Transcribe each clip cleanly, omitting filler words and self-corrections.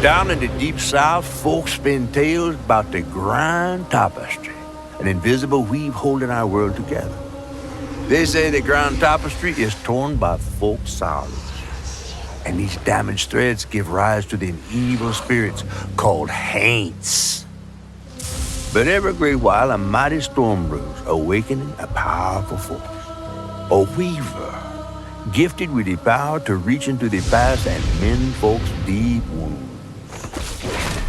Down in the deep south, folks spin tales about the grand tapestry, an invisible weave holding our world together. They say the grand tapestry is torn by folk sorrows, and these damaged threads give rise to them evil spirits called haints. But every great while, a mighty storm brews, awakening a powerful force, a weaver, gifted with the power to reach into the past and mend folks' deep wounds.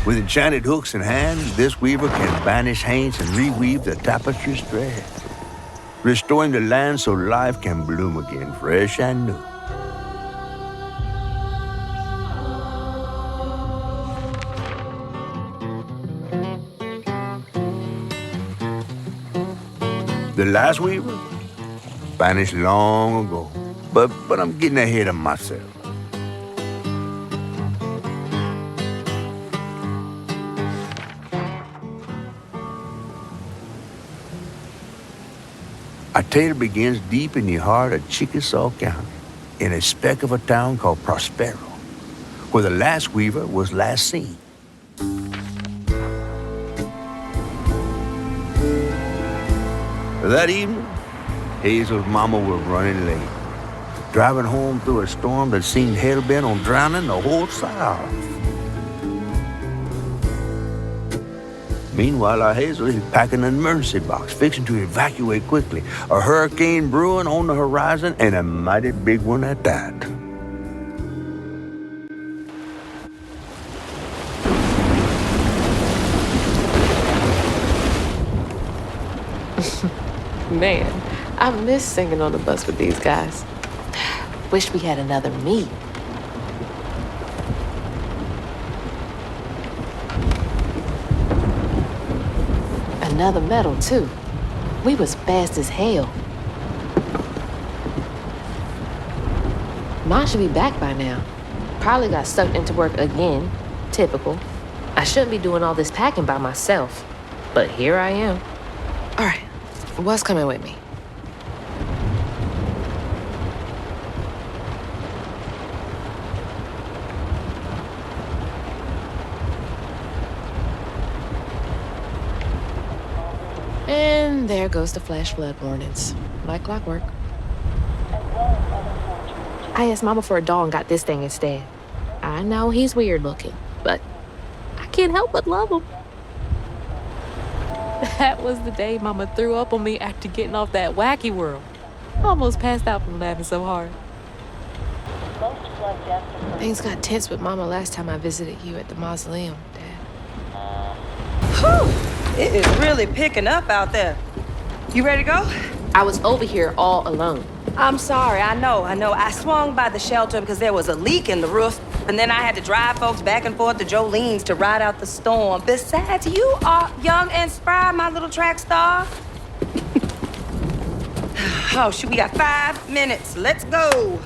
With enchanted hooks in hand, this weaver can banish haints and reweave the tapestry's thread, restoring the land so life can bloom again, fresh and new. The last weaver vanished long ago, but I'm getting ahead of myself. Our tale begins deep in the heart of Chickasaw County, in a speck of a town called Prospero, where the last weaver was last seen. That evening, Hazel's mama was running late, driving home through a storm that seemed hell-bent on drowning the whole South. Meanwhile, our Hazel is packing an emergency box, fixing to evacuate quickly. A hurricane brewing on the horizon, and a mighty big one at that. Man, I miss singing on the bus with these guys. Wish we had another meet. Another medal, too. We was fast as hell. Mom should be back by now. Probably got stuck into work again. Typical. I shouldn't be doing all this packing by myself. But here I am. All right, what's coming with me? And there goes the flash flood warnings, like clockwork. I asked Mama for a doll and got this thing instead. I know he's weird looking, but I can't help but love him. That was the day Mama threw up on me after getting off that wacky world. Almost passed out from laughing so hard. Things got tense with Mama last time I visited you at the mausoleum, Dad. Whew! It is really picking up out there. You ready to go? I was over here all alone. I'm sorry, I know. I swung by the shelter because there was a leak in the roof, and then I had to drive folks back and forth to Jolene's to ride out the storm. Besides, you are young and spry, my little track star. Oh, shoot, we got 5 minutes. Let's go.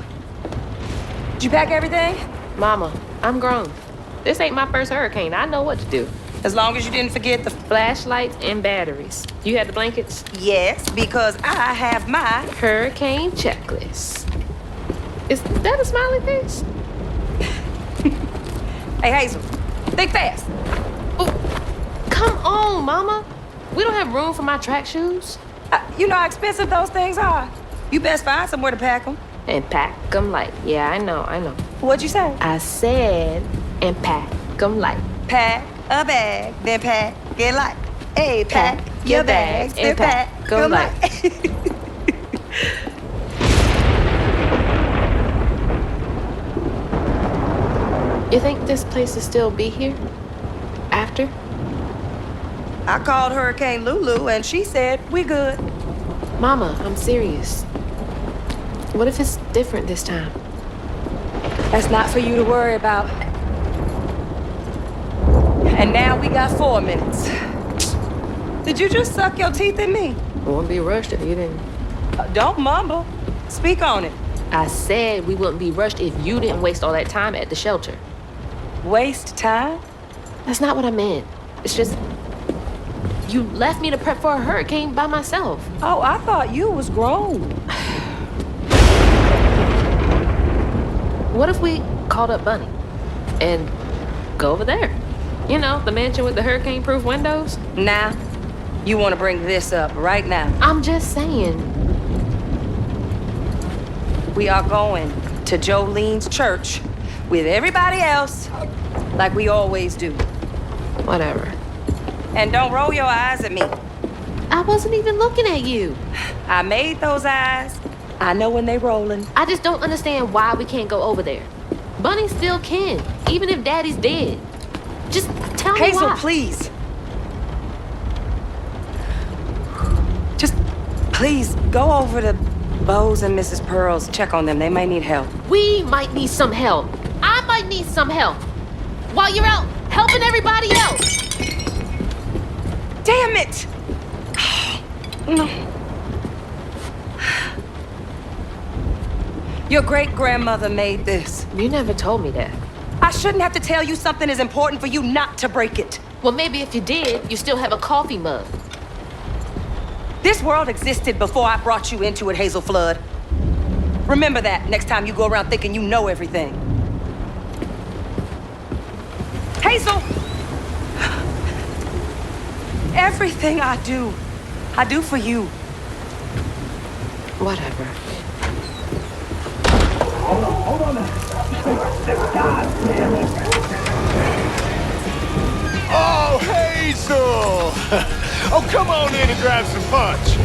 Did you pack everything? Mama, I'm grown. This ain't my first hurricane. I know what to do. As long as you didn't forget the Flashlights and batteries. You had the blankets? Yes, because I have my Hurricane checklist. Is that a smiley face? Hey, Hazel, think fast. Oh, come on, Mama. We don't have room for my track shoes. You know how expensive those things are. You best find somewhere to pack them. And pack 'em light. Yeah, I know. What'd you say? I said, and pack 'em light. Pack a bag, then pack it light. Hey, pack your bags, then pack 'em light. You think this place will still be here? After? I called Hurricane Lulu and she said we good. Mama, I'm serious. What if it's different this time? That's not for you to worry about. And now we got 4 minutes. Did you just suck your teeth at me? I wouldn't be rushed if you didn't. Don't mumble. Speak on it. I said we wouldn't be rushed if you didn't waste all that time at the shelter. Waste time? That's not what I meant. It's just, you left me to prep for a hurricane by myself. Oh, I thought you was grown. What if we called up Bunny and go over there? You know, the mansion with the hurricane-proof windows? Now, you want to bring this up right now. I'm just saying. We are going to Jolene's church with everybody else, like we always do. Whatever. And don't roll your eyes at me. I wasn't even looking at you. I made those eyes. I know when they rolling. I just don't understand why we can't go over there. Bunny still can, even if Daddy's dead. Just tell me Hazel, why. please. Just please go over to Bo's and Mrs. Pearl's. Check on them. They may need help. We might need some help. I might need some help. While you're out helping everybody else. Damn it! No. Your great-grandmother made this. You never told me that. I shouldn't have to tell you something is important for you not to break it. Well, maybe if you did, you still have a coffee mug. This world existed before I brought you into it, Hazel Flood. Remember that next time you go around thinking you know everything. Hazel! Everything I do for you. Whatever. Hold on. Oh, Hazel! Oh, come on in and grab some punch.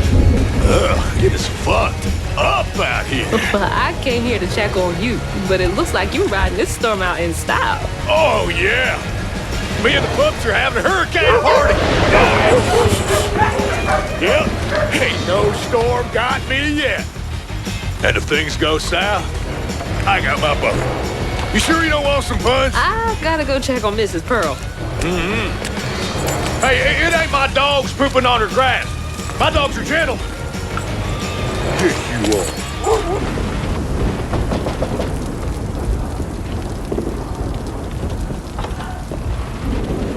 It is fucked up out here. I came here to check on you, but it looks like you're riding this storm out in style. Oh, yeah. Me and the pups are having a hurricane party. Yep, ain't no storm got me yet. And if things go south, I got my boat. You sure you don't want some punch? I gotta go check on Mrs. Pearl. Hey, it ain't my dogs pooping on her grass. My dogs are gentle. Yes, you are.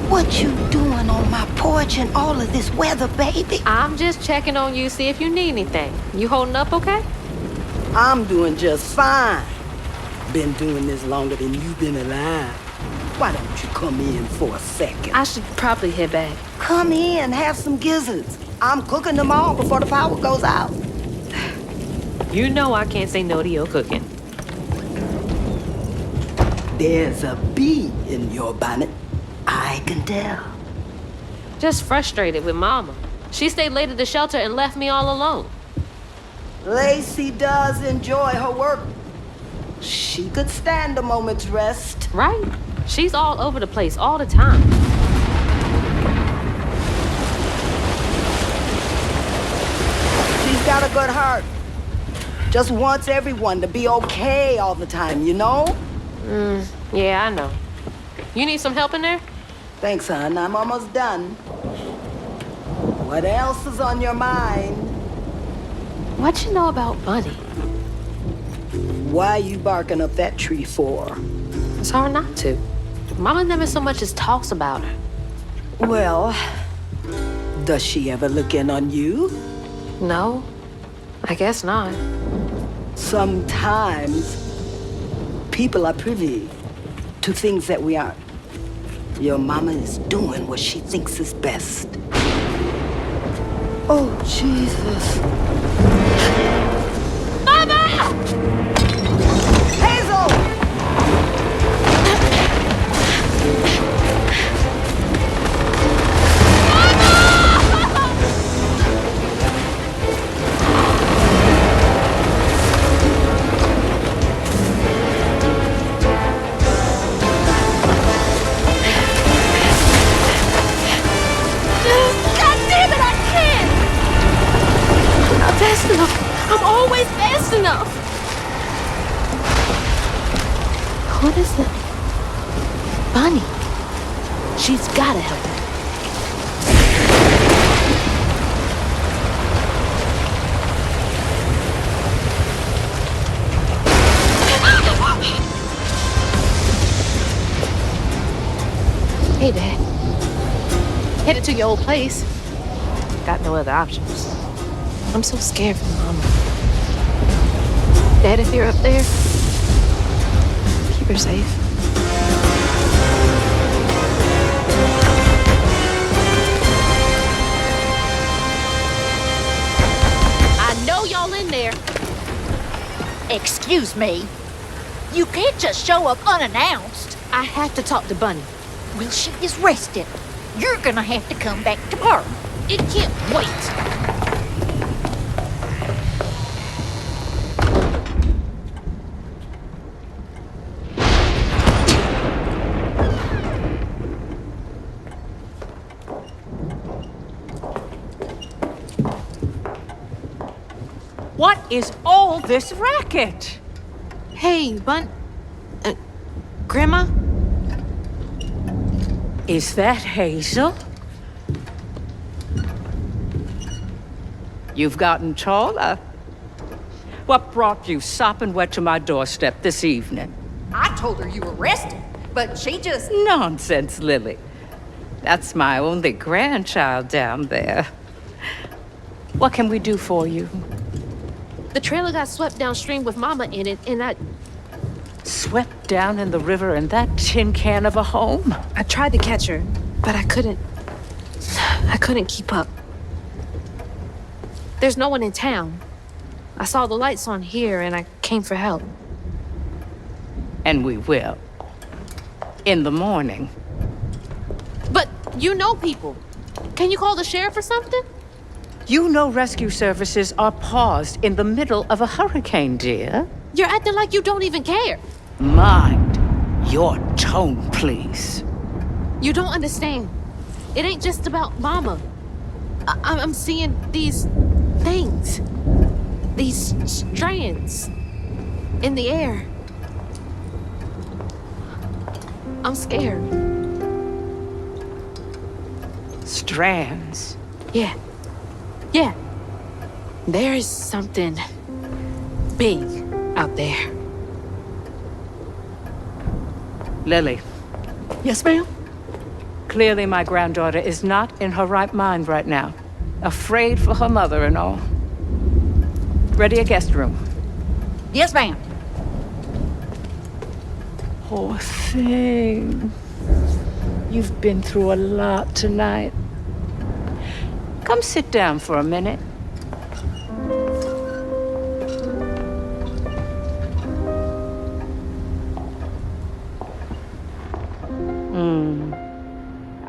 What you doing on my porch in all of this weather, baby? I'm just checking on you, see if you need anything. You holding up okay? I'm doing just fine. Been doing this longer than you've been alive. Why don't you come in for a second? I should probably head back. Come in, have some gizzards. I'm cooking them all before the power goes out. You know I can't say no to your cooking. There's a bee in your bonnet. I can tell. Just frustrated with Mama. She stayed late at the shelter and left me all alone. Lacey does enjoy her work. She could stand a moment's rest. Right? She's all over the place all the time. She's got a good heart. Just wants everyone to be okay all the time, you know? Yeah, I know. You need some help in there? Thanks, hon. I'm almost done. What else is on your mind? What you know about Bunny? Why you barking up that tree for? It's hard not to. Mama never so much as talks about her. Well, does she ever look in on you? No, I guess not. Sometimes people are privy to things that we aren't. Your mama is doing what she thinks is best. Oh, Jesus. That's enough. What is it? Bunny. She's gotta help me. Hey, Dad. Headed to your old place. Got no other options. I'm so scared for Mama. Dad, if you're up there, keep her safe. I know y'all in there. Excuse me. You can't just show up unannounced. I have to talk to Bunny. Well, she is rested. You're gonna have to come back tomorrow. It can't wait. What is all this racket? Hey, Grandma? Is that Hazel? You've gotten taller. What brought you sopping wet to my doorstep this evening? I told her you were rested, but she just... Nonsense, Lily. That's my only grandchild down there. What can we do for you? The trailer got swept downstream with Mama in it, and I Swept down in the river in that tin can of a home? I tried to catch her, but I couldn't keep up. There's no one in town. I saw the lights on here, and I came for help. And we will. In the morning. But you know people. Can you call the sheriff or something? You know rescue services are paused in the middle of a hurricane, dear. You're acting like you don't even care. Mind your tone, please. You don't understand. It ain't just about Mama. I'm seeing these things. These strands in the air. I'm scared. Strands? Yeah. There is something big out there. Lily. Yes, ma'am? Clearly my granddaughter is not in her right mind right now. Afraid for her mother and all. Ready a guest room? Yes, ma'am. Poor thing. You've been through a lot tonight. Come sit down for a minute.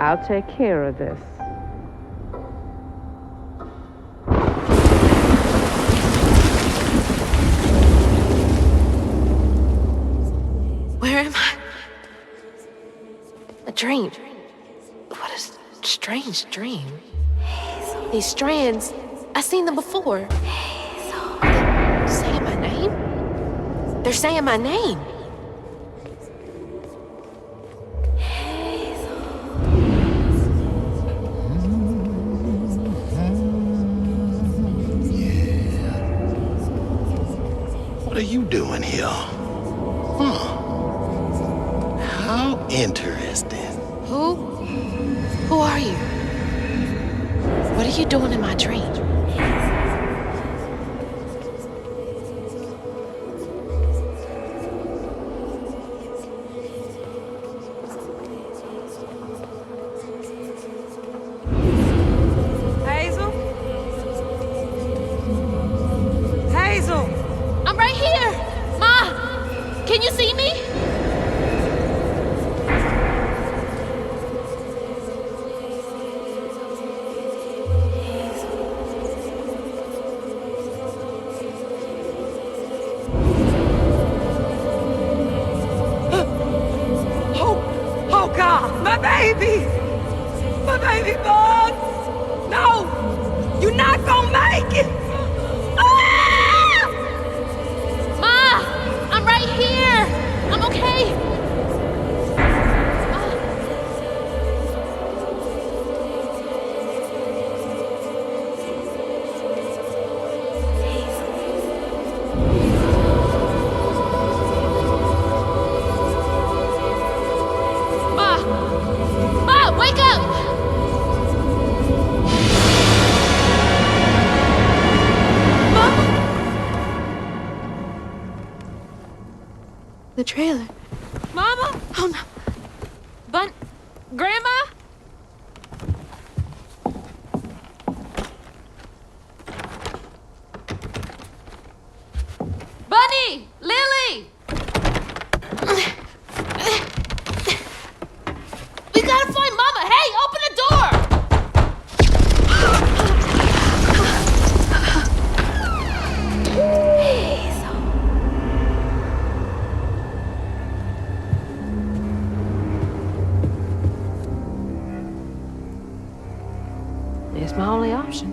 I'll take care of this. Where am I? A dream. What a strange dream. These strands, I've seen them before. Are they saying my name? They're saying my name. What are you doing here? How interesting. Who are you? What are you doing in my dream? Hazel? Hazel! I'm right here! Ma! Can you see me? Oh God, my baby! My baby boy! No! You're not gonna make it! Ah! The trailer. Mama? Oh, no. Grandma? Bunny! Lily! We gotta find Mama! Hey, open the door! It's my only option,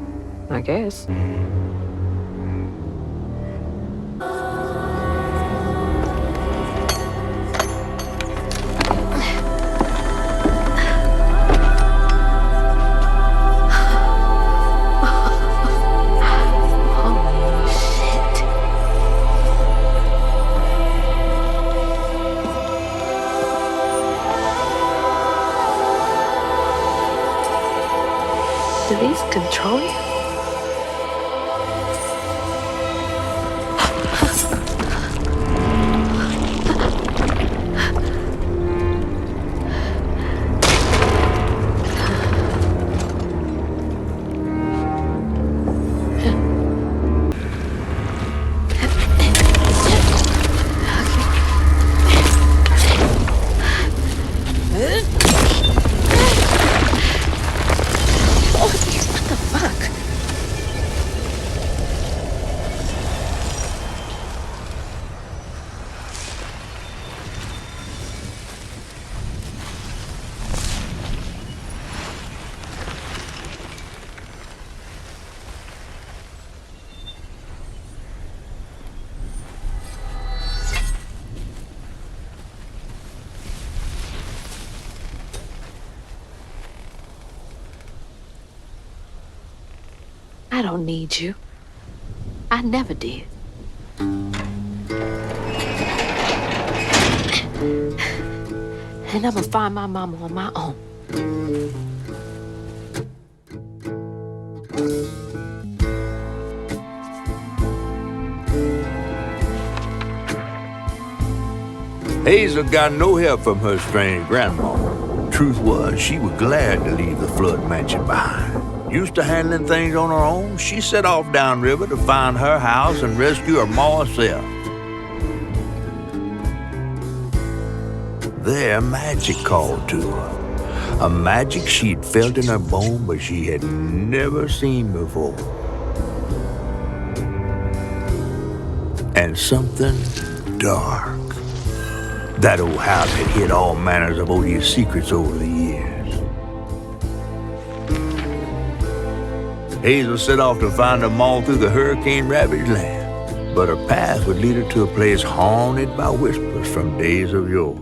I guess. Do these control you? I don't need you. I never did. And I'm gonna find my mama on my own. Hazel got no help from her strange grandma. Truth was, she was glad to leave the flood mansion behind. Used to handling things on her own, she set off downriver to find her house and rescue her ma herself. There, magic called to her. A magic she'd felt in her bone, but she had never seen before. And something dark. That old house had hid all manners of odious secrets over the years. Hazel set off to find them all through the hurricane-ravaged land, but her path would lead her to a place haunted by whispers from days of yore.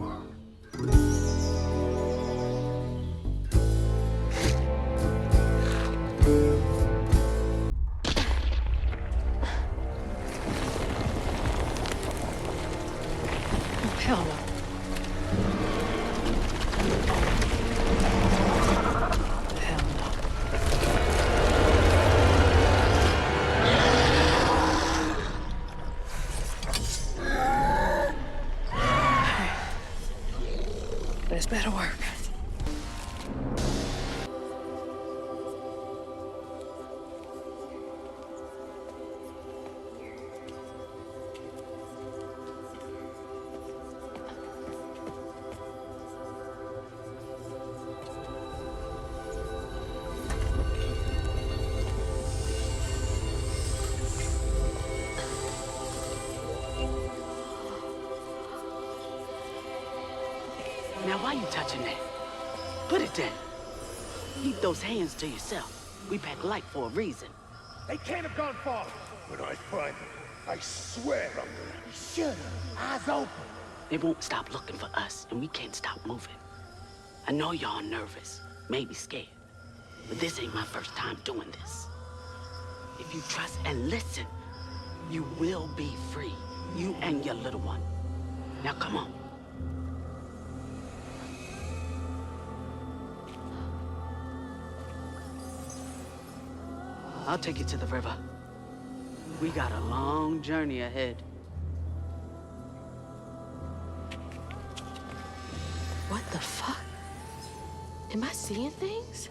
Hell no. This better work. Now, why you touching that? Put it down. Keep those hands to yourself. We pack light for a reason. They can't have gone far. When I find them, I swear I'm gonna... Shut up. Eyes open. They won't stop looking for us, and we can't stop moving. I know y'all nervous, maybe scared, but this ain't my first time doing this. If you trust and listen, you will be free. You and your little one. Now, come on. I'll take you to the river. We got a long journey ahead. What the fuck? Am I seeing things?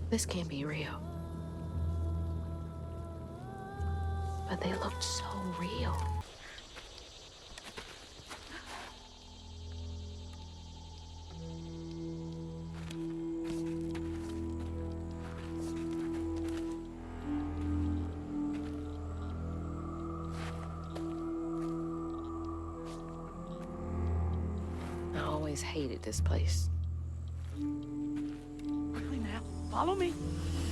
This can't be real. But they looked so real. I always hated this place. Quickly now, follow me.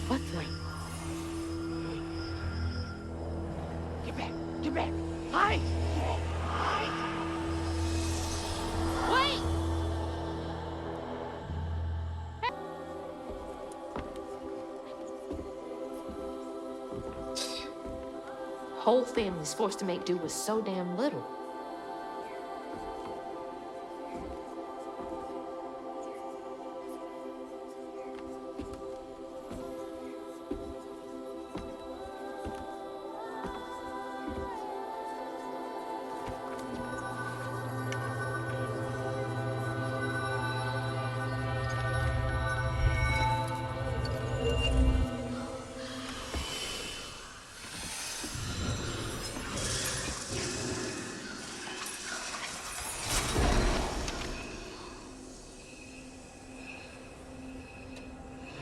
What the? Get back, get back. Hide. Hide. Wait! Whole family's forced to make do with so damn little.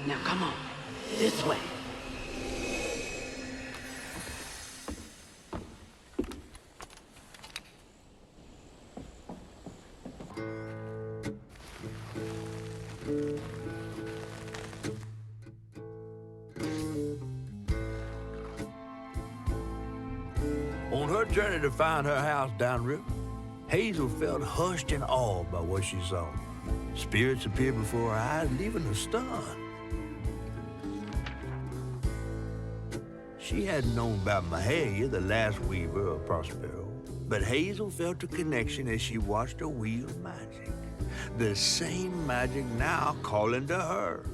Now come on, this way. On her journey to find her house downriver, Hazel felt hushed and awed by what she saw. Spirits appeared before her eyes, leaving her stunned. She hadn't known about Mahalia, the last weaver of Prospero, but Hazel felt a connection as she watched her wield magic. The same magic now calling to her.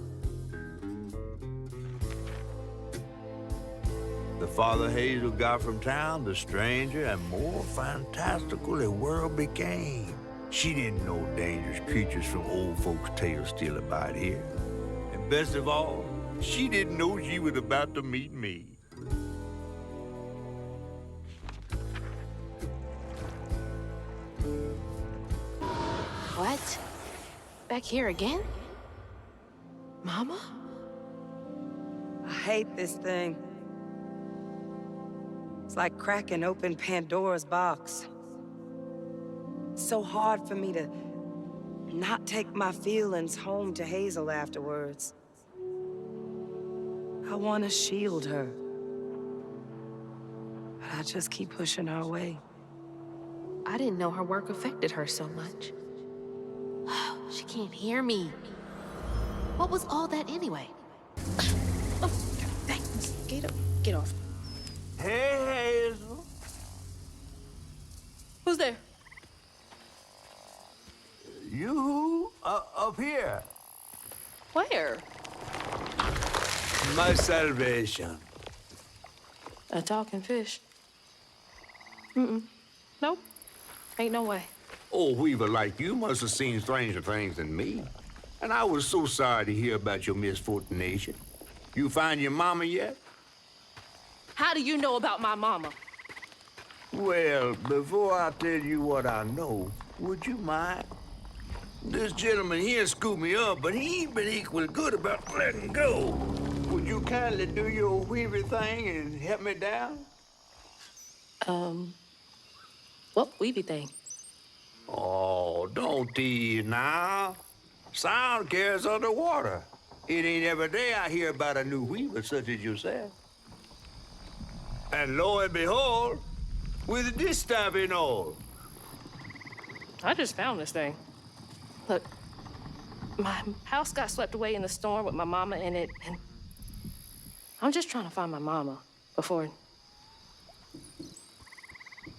The farther Hazel got from town, the stranger and more fantastical the world became. She didn't know dangerous creatures from old folks' tales still abide here. And best of all, she didn't know she was about to meet me. What? Back here again? Mama? I hate this thing. It's like cracking open Pandora's box. It's so hard for me to not take my feelings home to Hazel afterwards. I want to shield her. But I just keep pushing her away. I didn't know her work affected her so much. She can't hear me. What was all that anyway? Oh, thanks. Get off. Hey, Hazel. Who's there? You up here. Where? My salvation. A talking fish. Nope. Ain't no way. Old weaver like you must have seen stranger things than me. And I was so sorry to hear about your misfortunation. You find your mama yet? How do you know about my mama? Well, before I tell you what I know, would you mind? This gentleman here scooped me up, but he ain't been equally good about letting go. Would you kindly do your weaver thing and help me down? What weavy thing? Oh, don't tease now. Sound carries underwater. It ain't every day I hear about a new weaver such as yourself. And lo and behold, with this stuff and all. I just found this thing. Look, my house got swept away in the storm with my mama in it, and I'm just trying to find my mama before...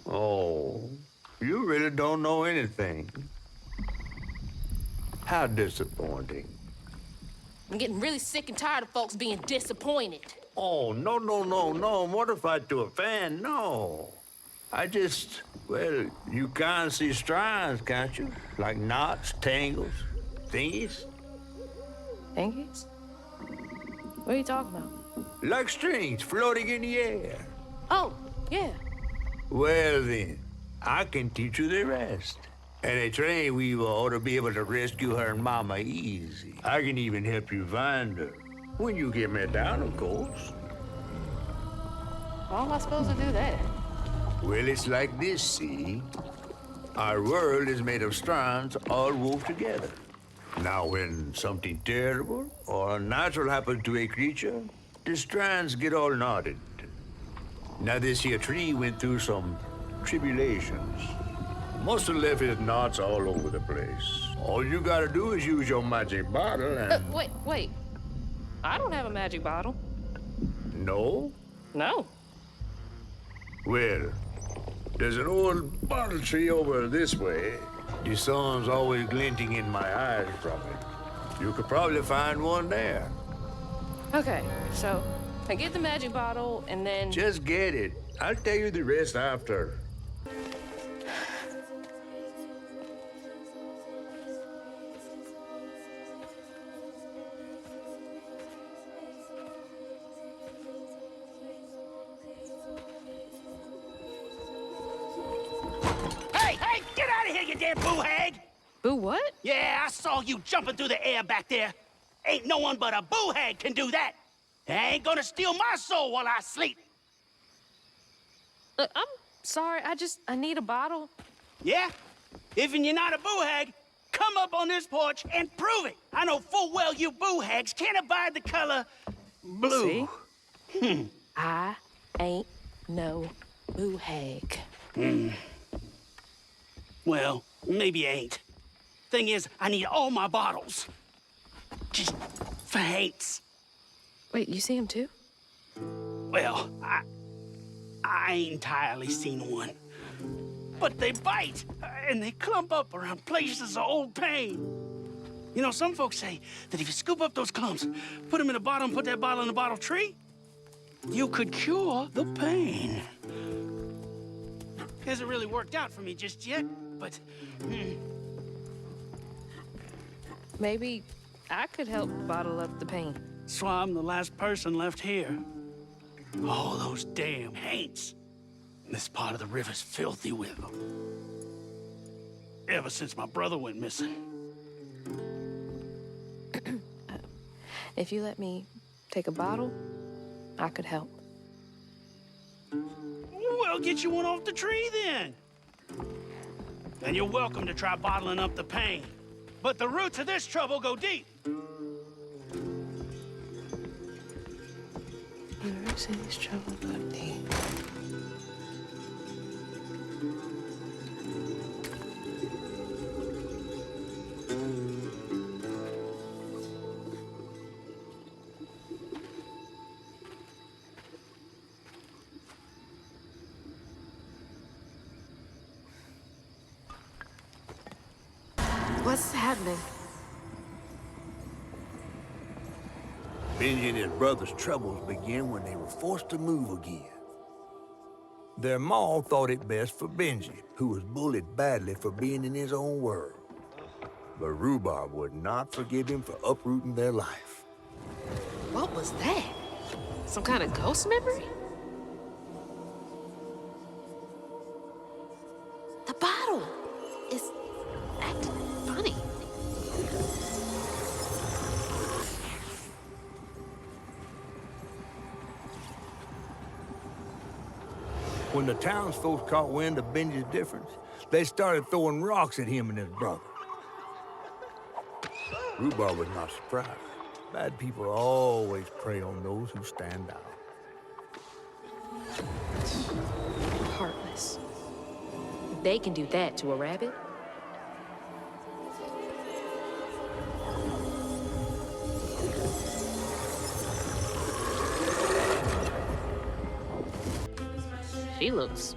Oh, you really don't know anything. How disappointing. I'm getting really sick and tired of folks being disappointed. Oh, no, mortified to a fan, no. Well, you can't see strands, can't you? Like knots, tangles, thingies? Thingies? What are you talking about? Like strings floating in the air. Oh, yeah. Well then, I can teach you the rest. And a train weaver ought to be able to rescue her mama easy. I can even help you find her. When you get me down, of course. How am I supposed to do that? Well, it's like this, see? Our world is made of strands all wove together. Now, when something terrible or unnatural happens to a creature, the strands get all knotted. Now, this here tree went through some tribulations. Must have left his knots all over the place. All you gotta do is use your magic bottle and... Wait. I don't have a magic bottle. No? No. Well, there's an old bottle tree over this way. The sun's always glinting in my eyes from it. You could probably find one there. Okay, so I get the magic bottle and then... Just get it. I'll tell you the rest after. Hey, get out of here, you damn boo hag! Boo what? Yeah, I saw you jumping through the air back there. Ain't no one but a boo hag can do that. I ain't gonna steal my soul while I sleep. I'm sorry, I need a bottle. Yeah? If you're not a boo hag, come up on this porch and prove it. I know full well you boo hags can't abide the color blue. See? I ain't no boo hag. Well, maybe you ain't. Thing is, I need all my bottles. Just for Haints. Wait, you see him too? Well, I ain't entirely seen one. But they bite, and they clump up around places of old pain. You know, some folks say that if you scoop up those clumps, put them in a bottle and put that bottle in a bottle tree, you could cure the pain. Hasn't really worked out for me just yet, but... Maybe I could help bottle up the pain. So I'm the last person left here. All those damn Haints. This part of the river's filthy with them. Ever since my brother went missing. If you let me take a bottle, I could help. Well, get you one off the tree then. And you're welcome to try bottling up the pain. But the roots of this trouble go deep. The roots of this trouble go deep. What's happening? Benji and his brother's troubles began when they were forced to move again. Their ma thought it best for Benji, who was bullied badly for being in his own world. But Rhubarb would not forgive him for uprooting their life. What was that? Some kind of ghost memory? The bottle is acting funny. When the townsfolk caught wind of Benji's difference, they started throwing rocks at him and his brother. Rhubarb was not surprised. Bad people always prey on those who stand out. Heartless. They can do that to a rabbit. She looks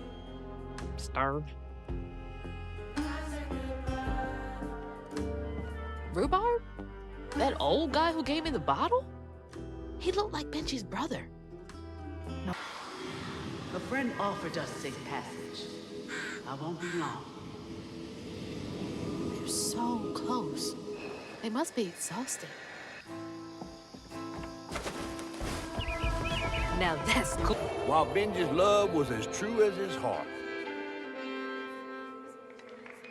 starved. Rhubarb? That old guy who gave me the bottle? He looked like Benji's brother. A friend offered us safe passage. I won't be long. They're so close. They must be exhausted. Now that's cool. While Benji's love was as true as his heart,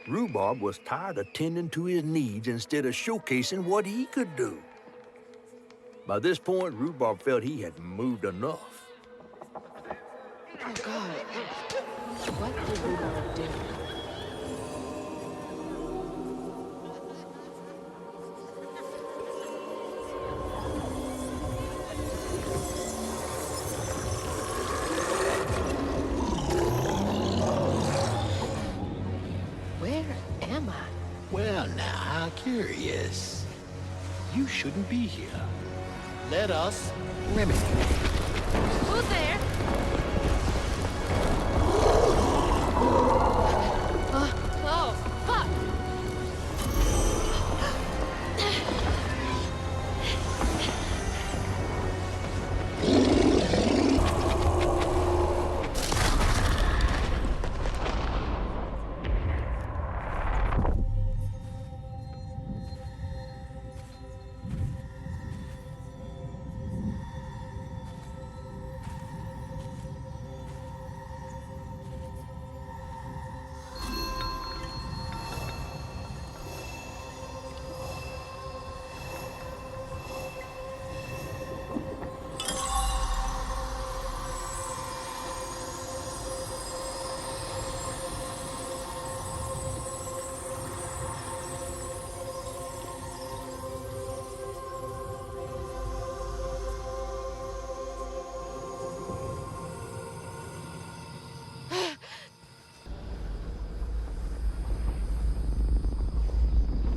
Rhubarb was tired of tending to his needs instead of showcasing what he could do. By this point, Rhubarb felt he had moved enough. Oh, God. What did Rhubarb do? Where am I? Well, now, how curious. You shouldn't be here. Let us remedy. Who's there? Oh, fuck!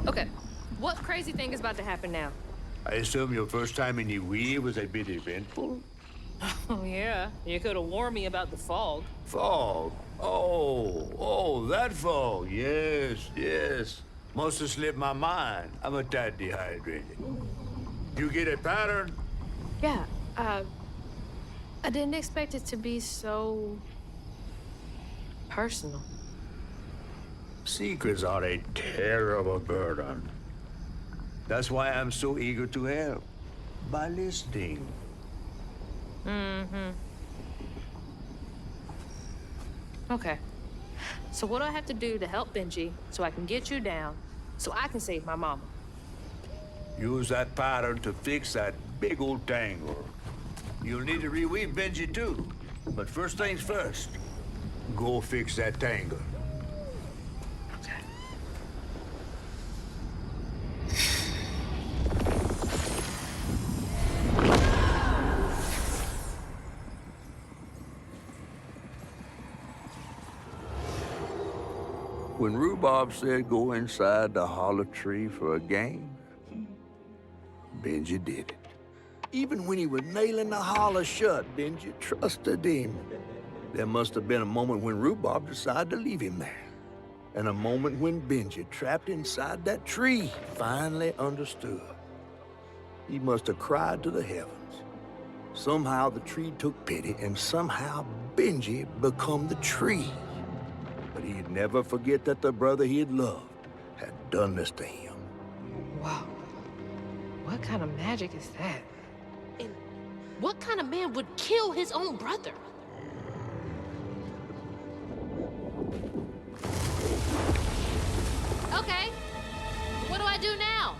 Okay, what crazy thing is about to happen now? I assume your first time in the Wii was a bit eventful? Oh, yeah. You could have warned me about the fog. Fog? Oh, that fog. Yes. Must have slipped my mind. I'm a tad dehydrated. You get a pattern? Yeah, I didn't expect it to be so personal. Secrets are a terrible burden. That's why I'm so eager to help. By listening. Okay. So what do I have to do to help Benji so I can get you down, so I can save my mama? Use that pattern to fix that big old tangle. You'll need to reweave Benji too. But first things first, go fix that tangle. Okay. When Rhubarb said go inside the hollow tree for a game, Benji did it. Even when he was nailing the hollow shut, Benji trusted him. There must have been a moment when Rhubarb decided to leave him there. And a moment when Benji, trapped inside that tree, finally understood. He must have cried to the heavens. Somehow the tree took pity, and somehow Benji become the tree. But he'd never forget that the brother he had loved had done this to him. Wow. What kind of magic is that? And what kind of man would kill his own brother? Okay. What do I do now?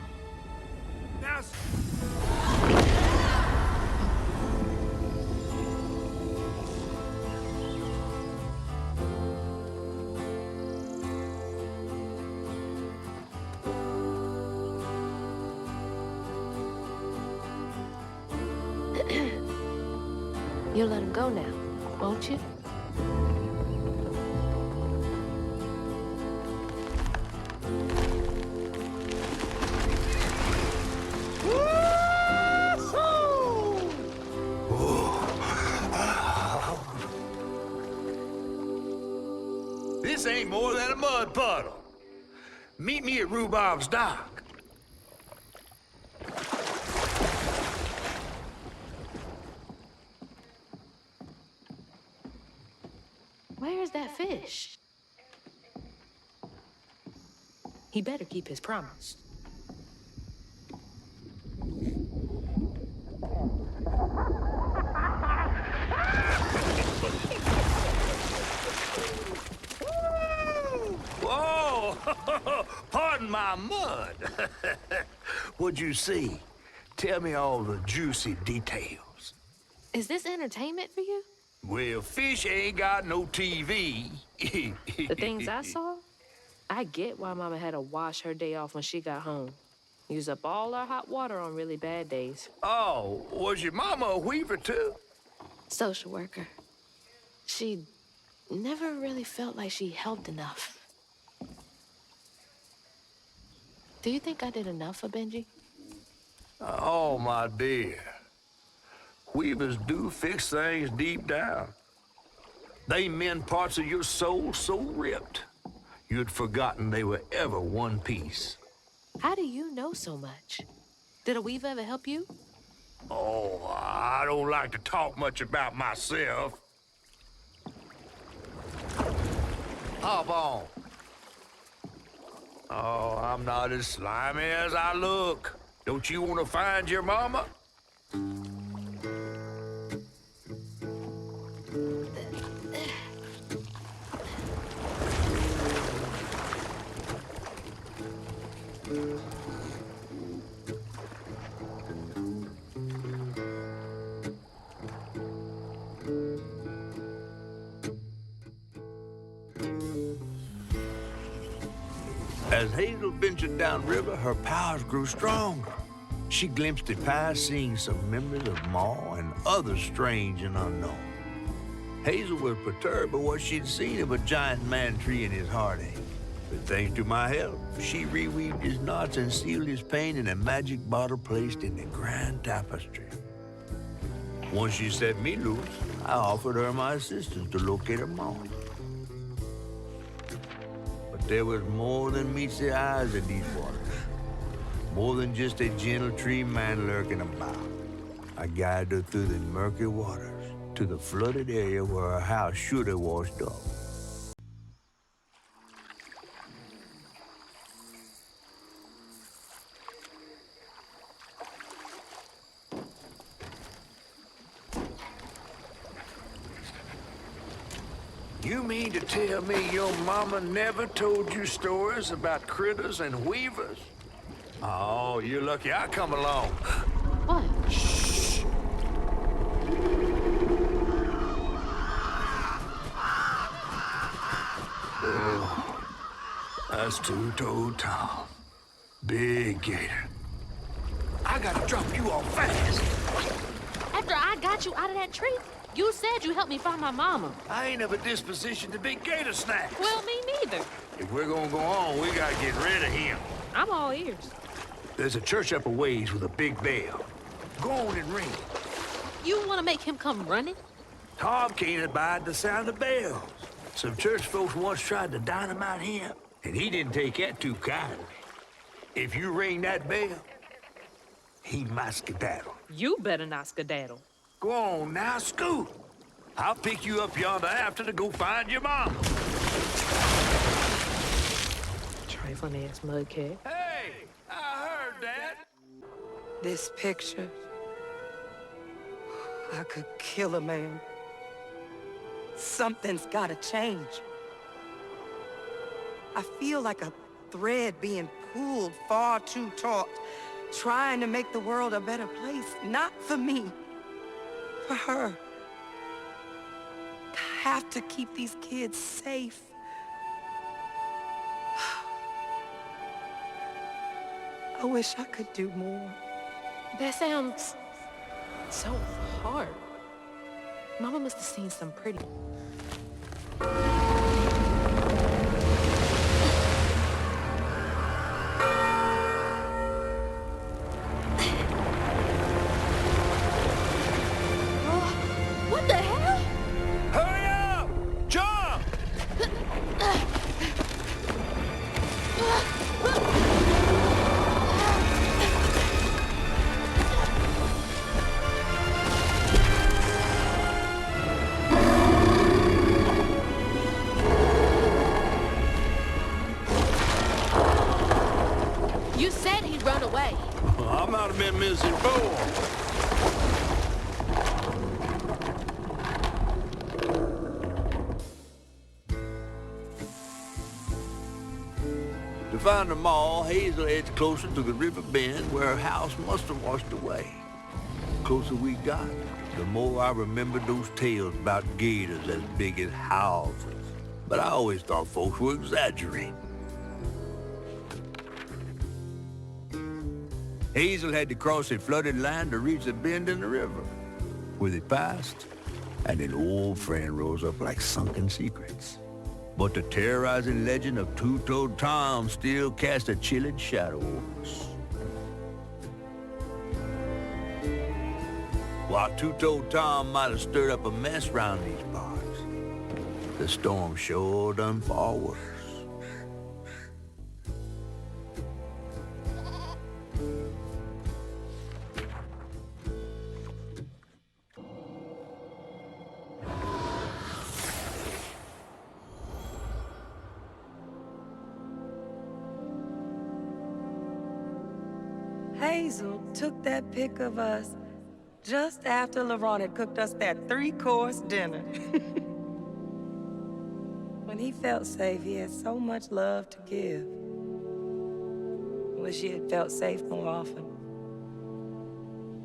You'll let him go now, won't you? This ain't more than a mud puddle. Meet me at Rhubarb's dock. Where's that fish? He better keep his promise. Whoa! Pardon my mud. What'd you see? Tell me all the juicy details. Is this entertainment for you? Well, fish ain't got no TV. The things I saw? I get why Mama had to wash her day off when she got home. Use up all our hot water on really bad days. Oh, was your mama a weaver too? Social worker. She never really felt like she helped enough. Do you think I did enough for Benji? Oh, my dear. Weavers do fix things deep down. They mend parts of your soul so ripped, you'd forgotten they were ever one piece. How do you know so much? Did a weaver ever help you? Oh, I don't like to talk much about myself. Hop on. Oh, I'm not as slimy as I look. Don't you want to find your mama? As Hazel ventured downriver, her powers grew stronger. She glimpsed it past, seeing some memories of Ma and others strange and unknown. Hazel was perturbed by what she'd seen of a giant man tree in his heartache. But thanks to my help, she reweaved his knots and sealed his pain in a magic bottle placed in the grand tapestry. Once she set me loose, I offered her my assistance to locate her mom. But there was more than meets the eyes in these waters. More than just a gentle tree man lurking about. I guided her through the murky waters to the flooded area where her house should have washed up. You mean to tell me your mama never told you stories about critters and weavers? Oh, you're lucky I come along. What? Shh. Oh, that's 2 toed tall. Big gator. I gotta drop you off fast. After I got you out of that tree, you said you helped me find my mama. I ain't of a disposition to be gator snacks. Well, me neither. If we're gonna go on, we gotta get rid of him. I'm all ears. There's a church up a ways with a big bell. Go on and ring. You want to make him come running? Tom can't abide the sound of bells. Some church folks once tried to dynamite him, and he didn't take that too kindly. If you ring that bell, he might skedaddle. You better not skedaddle. Go on now, scoot. I'll pick you up yonder after to go find your mom. Trifling ass mudcat. Hey, I heard that. This picture, I could kill a man. Something's gotta change. I feel like a thread being pulled far too taut, trying to make the world a better place, not for me, for her. I have to keep these kids safe. I wish I could do more. That sounds so hard. Mama must have seen some pretty. What the hell? Hurry up! Jump! me miserable. To find them all, Hazel edged closer to the river bend where her house must have washed away. The closer we got, the more I remembered those tales about gators as big as houses. But I always thought folks were exaggerating. Hazel had to cross a flooded land to reach the bend in the river, where they passed, and an old friend rose up like sunken secrets. But the terrorizing legend of Two-Toed Tom still cast a chilling shadow over us. While Two-Toed Tom might have stirred up a mess round these parts, the storm sure done far worse. Hazel took that pic of us just after LaRon had cooked us that 3-course dinner. When he felt safe, he had so much love to give. Wish he had felt safe more often.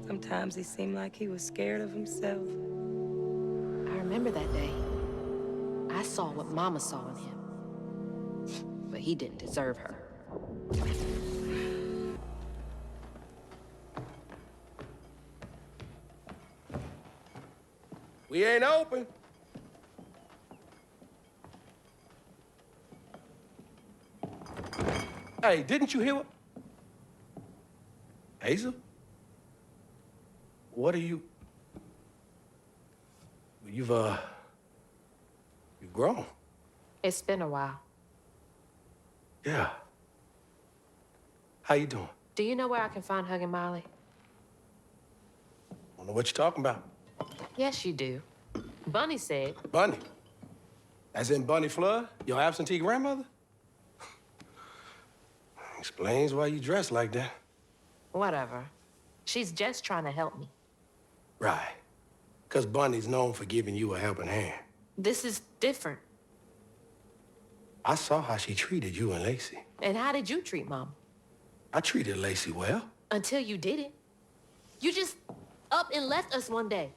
Sometimes he seemed like he was scared of himself. I remember that day. I saw what Mama saw in him. But he didn't deserve her. We ain't open. Hey, didn't you hear what? Hazel? What are you? You've grown. It's been a while. Yeah. How you doing? Do you know where I can find Hug and Molly? Don't know what you're talking about. Yes, you do. Bunny said. Bunny? As in Bunny Flood, your absentee grandmother? Explains why you dress like that. Whatever. She's just trying to help me. Right. Because Bunny's known for giving you a helping hand. This is different. I saw how she treated you and Lacey. And how did you treat Mom? I treated Lacey well. Until you didn't. You just up and left us one day.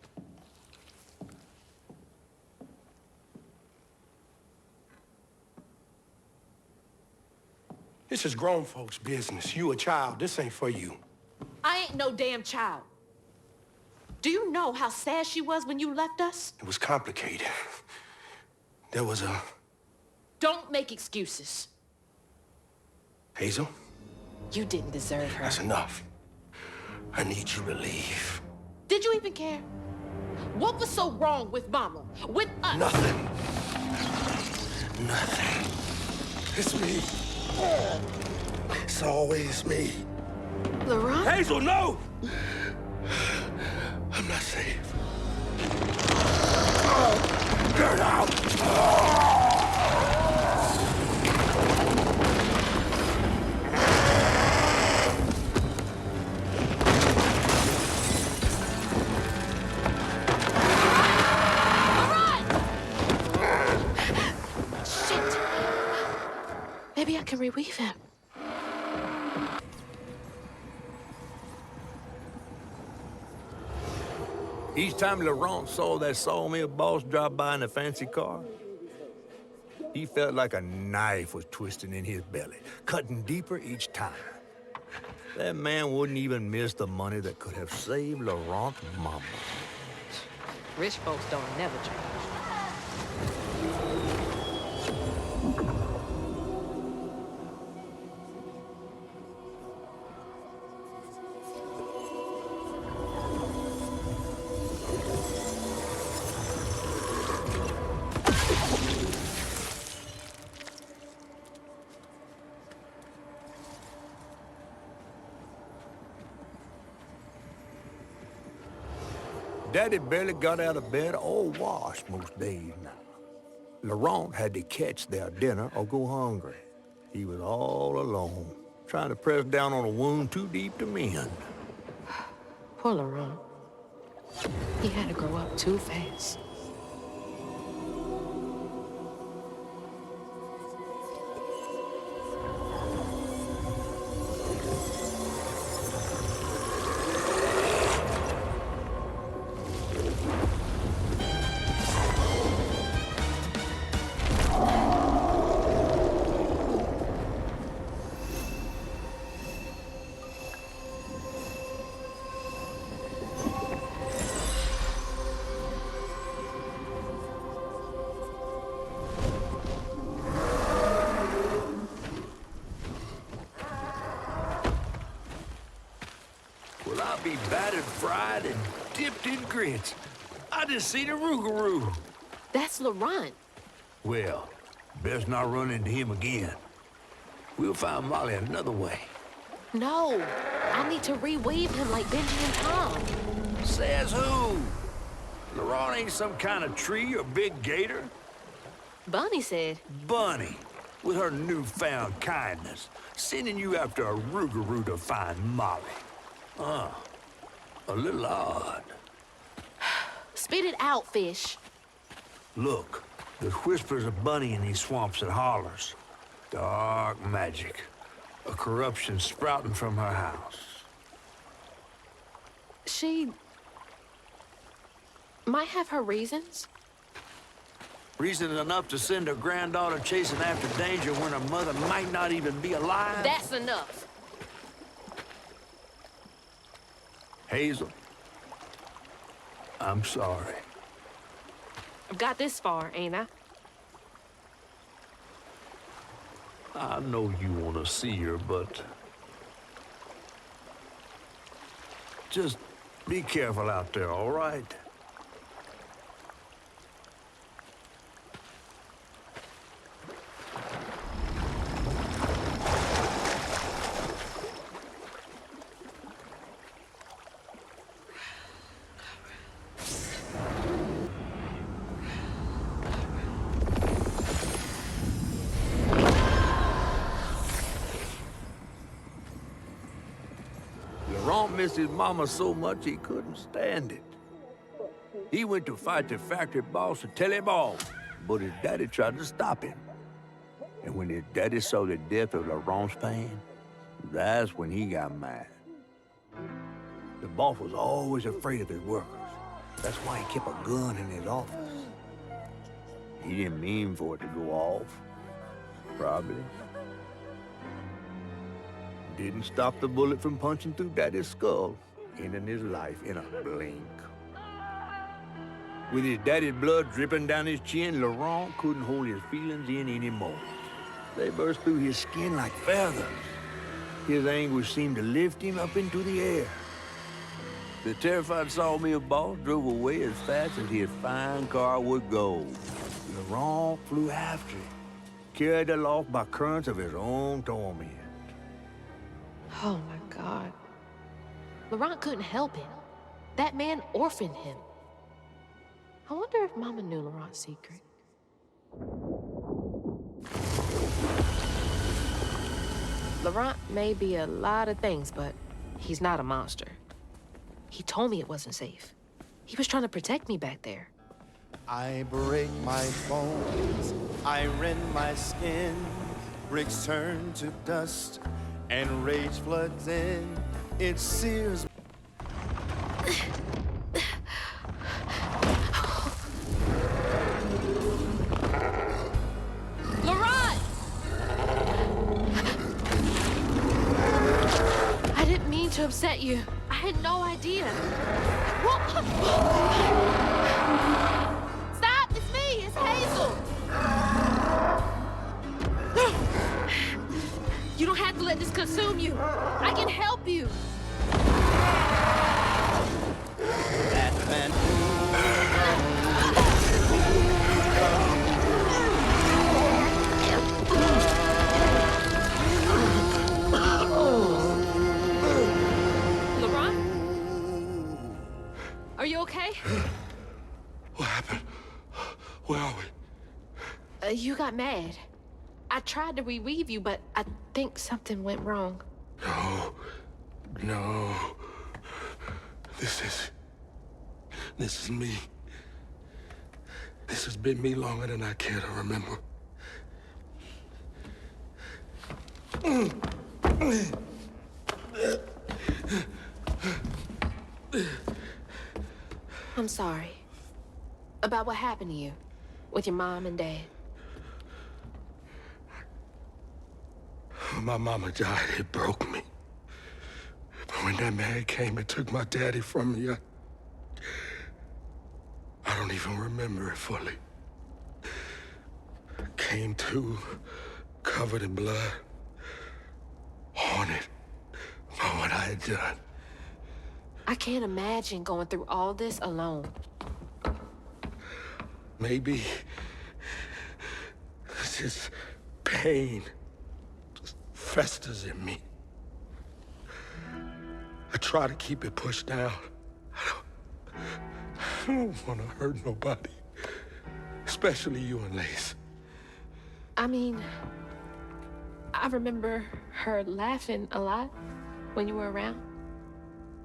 This is grown folks' business. You a child. This ain't for you. I ain't no damn child. Do you know how sad she was when you left us? It was complicated. There was a... Don't make excuses. Hazel? You didn't deserve her. That's enough. I need you to leave. Did you even care? What was so wrong with Mama? With us? Nothing. Nothing. It's me. It's always me. LaRon? Hazel, no! I'm not safe. Get out! Maybe I can reweave him. Each time Laurent saw that sawmill boss drive by in a fancy car, he felt like a knife was twisting in his belly, cutting deeper each time. That man wouldn't even miss the money that could have saved Laurent's mama. Rich folks don't never change. Daddy barely got out of bed or washed most days now. Laurent had to catch their dinner or go hungry. He was all alone, trying to press down on a wound too deep to mend. Poor Laurent. He had to grow up too fast. Well, I'll be battered, fried, and dipped in grits. I just seen a Rougarou. That's Laurent. Well, best not run into him again. We'll find Molly another way. No, I need to reweave him like Benji and Tom. Says who? Laurent ain't some kind of tree or big gator. Bunny said. Bunny, with her newfound kindness, sending you after a Rougarou to find Molly. A little odd. Spit it out, fish. Look, there's whispers of Bunny in these swamps and hollers. Dark magic. A corruption sprouting from her house. She might have her reasons. Reason enough to send her granddaughter chasing after danger when her mother might not even be alive? That's enough. Hazel, I'm sorry. I've got this far, ain't I? I know you want to see her, but just be careful out there, all right? Laurent missed his mama so much he couldn't stand it. He went to fight the factory boss to tell him all, but his daddy tried to stop him. And when his daddy saw the death of Laurent's pain, that's when he got mad. The boss was always afraid of his workers. That's why he kept a gun in his office. He didn't mean for it to go off, probably. Didn't stop the bullet from punching through Daddy's skull, ending his life in a blink. With his daddy's blood dripping down his chin, Laurent couldn't hold his feelings in anymore. They burst through his skin like feathers. His anguish seemed to lift him up into the air. The terrified sawmill boss drove away as fast as his fine car would go. Laurent flew after it, carried aloft by currents of his own torment. Oh my God. Laurent couldn't help it. That man orphaned him. I wonder if Mama knew Laurent's secret. Laurent may be a lot of things, but he's not a monster. He told me it wasn't safe. He was trying to protect me back there. I break my bones, I rend my skin, bricks turn to dust, and rage floods in. It sears. Laurent! I didn't mean to upset you. I had no idea. Stop! It's me! It's Hazel! You don't have to let this consume you. I can help you. Batman. Laurent? Are you okay? What happened? Where are we? You got mad. I tried to reweave you, but I think something went wrong. No. This is me. This has been me longer than I care to remember. I'm sorry. About what happened to you with your mom and dad. My mama died. It broke me. But when that man came and took my daddy from me, I don't even remember it fully. Came to, covered in blood, haunted by what I had done. I can't imagine going through all this alone. Maybe this pain just festers in me. I try to keep it pushed down. I don't want to hurt nobody, especially you and Lace. I mean, I remember her laughing a lot when you were around.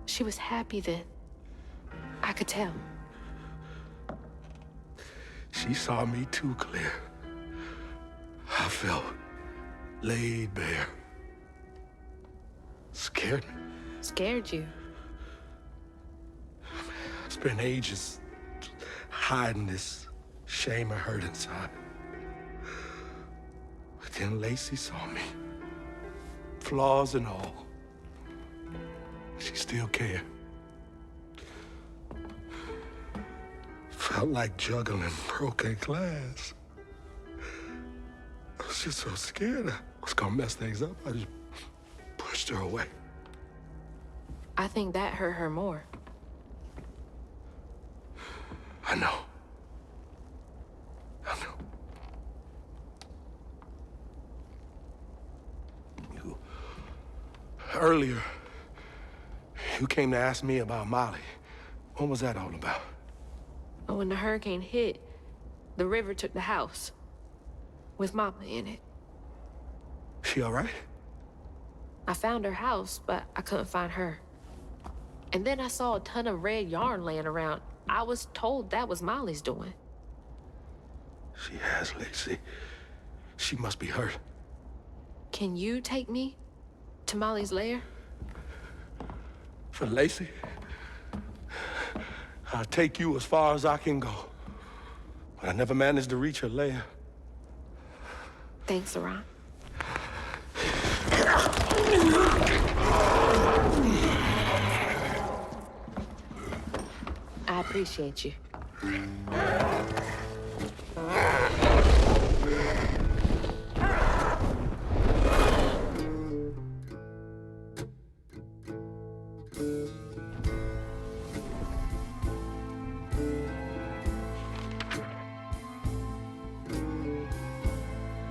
She was happy then. I could tell. She saw me too clear. I felt laid bare. Scared me. Scared you? I spent ages hiding this shame I hurt inside. But then Lacey saw me, flaws and all. She still cared. Felt like juggling broken glass. I was just so scared I was gonna mess things up. I just pushed her away. I think that hurt her more. I know. I know. Earlier, you came to ask me about Molly. What was that all about? But when the hurricane hit, the river took the house with Mama in it. She all right? I found her house, but I couldn't find her. And then I saw a ton of red yarn laying around. I was told that was Molly's doing. She has, Lacey. She must be hurt. Can you take me to Molly's lair? For Lacey? I'll take you as far as I can go. But I never managed to reach her lair. Thanks, Laurent. I appreciate you.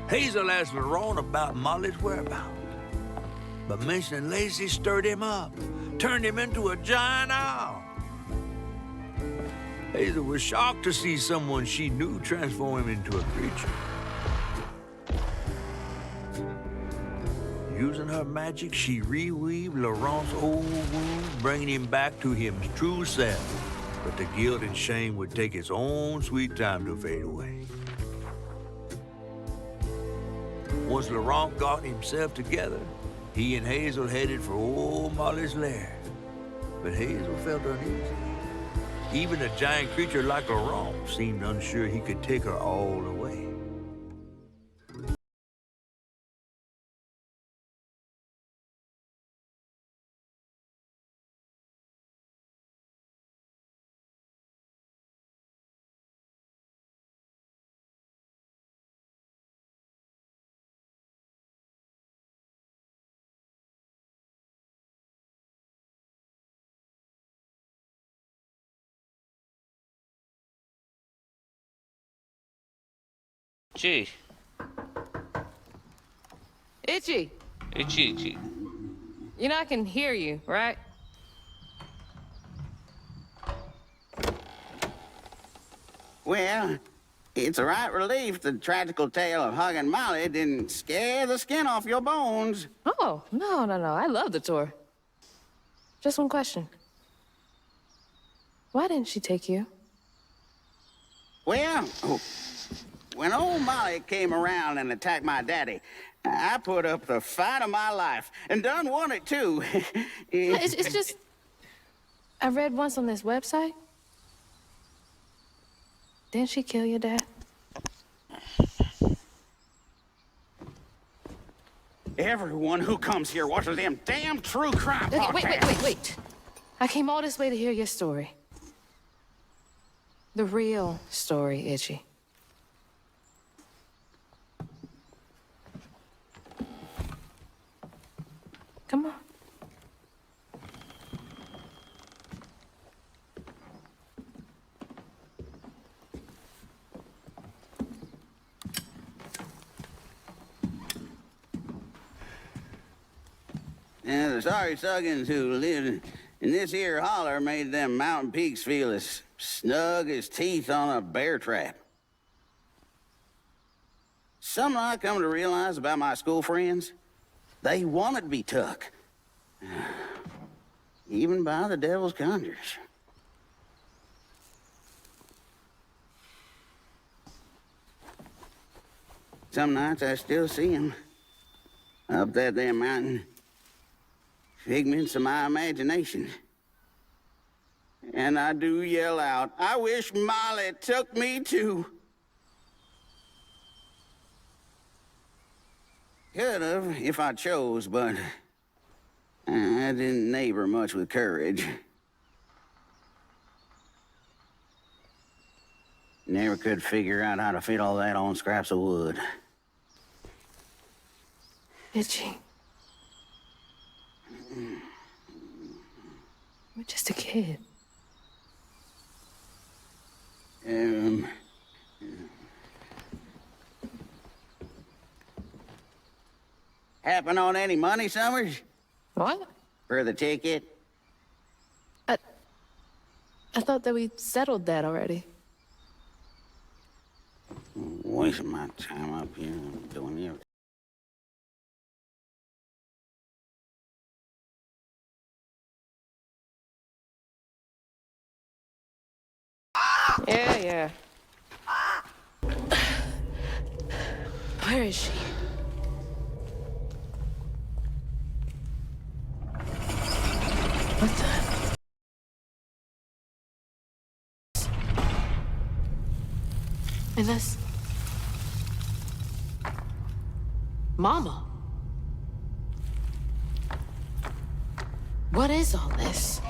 Hazel asked Laurent about Molly's whereabouts. But mentioning Lacey stirred him up, turned him into a giant owl. Hazel was shocked to see someone she knew transform him into a creature. Using her magic, she reweaved Laurent's old wound, bringing him back to his true self. But the guilt and shame would take its own sweet time to fade away. Once Laurent got himself together, he and Hazel headed for old Molly's lair. But Hazel felt uneasy. Even a giant creature like Laurent seemed unsure he could take her all away. G. Itchy. Itchy. You know I can hear you, right? Well, it's a right relief the tragical tale of hugging Molly didn't scare the skin off your bones. Oh, no. I love the tour. Just one question. Why didn't she take you? Well, when old Molly came around and attacked my daddy, I put up the fight of my life and done won it too. It's just, I read once on this website. Didn't she kill your dad? Everyone who comes here watches them damn true crime podcasts. Wait. I came all this way to hear your story. The real story, Itchy. Come on. And the sorry Suggins who lived in this here holler made them mountain peaks feel as snug as teeth on a bear trap. Something I come to realize about my school friends, they wanted to be took. Even by the devil's conjures. Some nights I still see them up that there mountain. Figments of my imagination. And I do yell out, I wish Molly took me too. Could have, if I chose, but I didn't neighbor much with courage. Never could figure out how to fit all that on scraps of wood. Itchy. You're just a kid. Happen on any money, Summers? What? For the ticket? I thought that we settled that already. Wasting my time up here doing everything. Yeah. Where is she? What the? And that's... Mama. What is all this?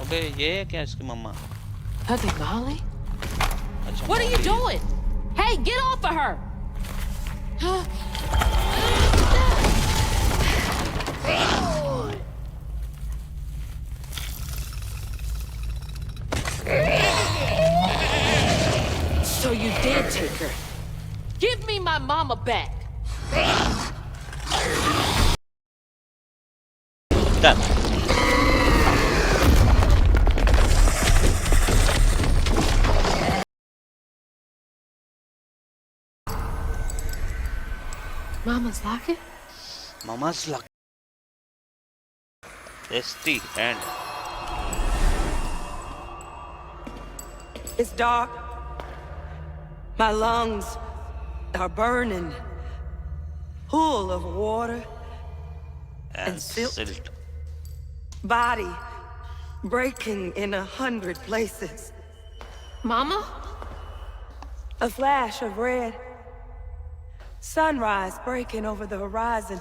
अबे ये है क्या इसकी मम्मा? Cousin Molly? What are you doing? Hey, get off of her! So you did take her. Give me my mama back. Done. Mama's locket? Mama's locket. ST and It's dark. My lungs are burning, full of water and silt. Body breaking in 100 places. Mama? A flash of red. Sunrise breaking over the horizon,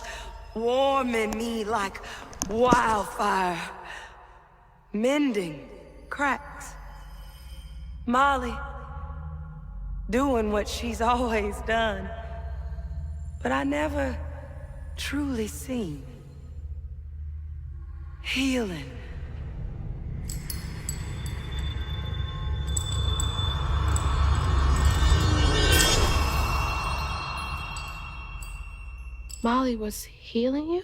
warming me like wildfire. Mending cracks. Molly doing what she's always done, but I never truly seen. Healing. Molly was healing you?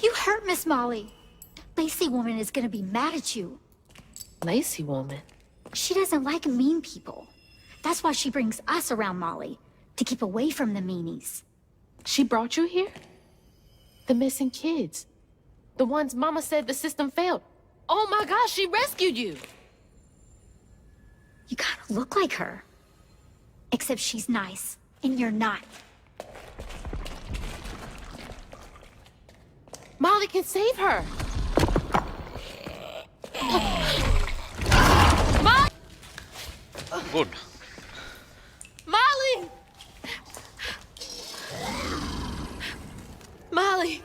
You hurt Miss Molly. Lacey woman is gonna be mad at you. Lacey woman? She doesn't like mean people. That's why she brings us around Molly, to keep away from the meanies. She brought you here? The missing kids. The ones Mama said the system failed. Oh my gosh, she rescued you! You kind of look like her. Except she's nice, and you're not. Molly can save her! Molly! Good. Molly! Molly!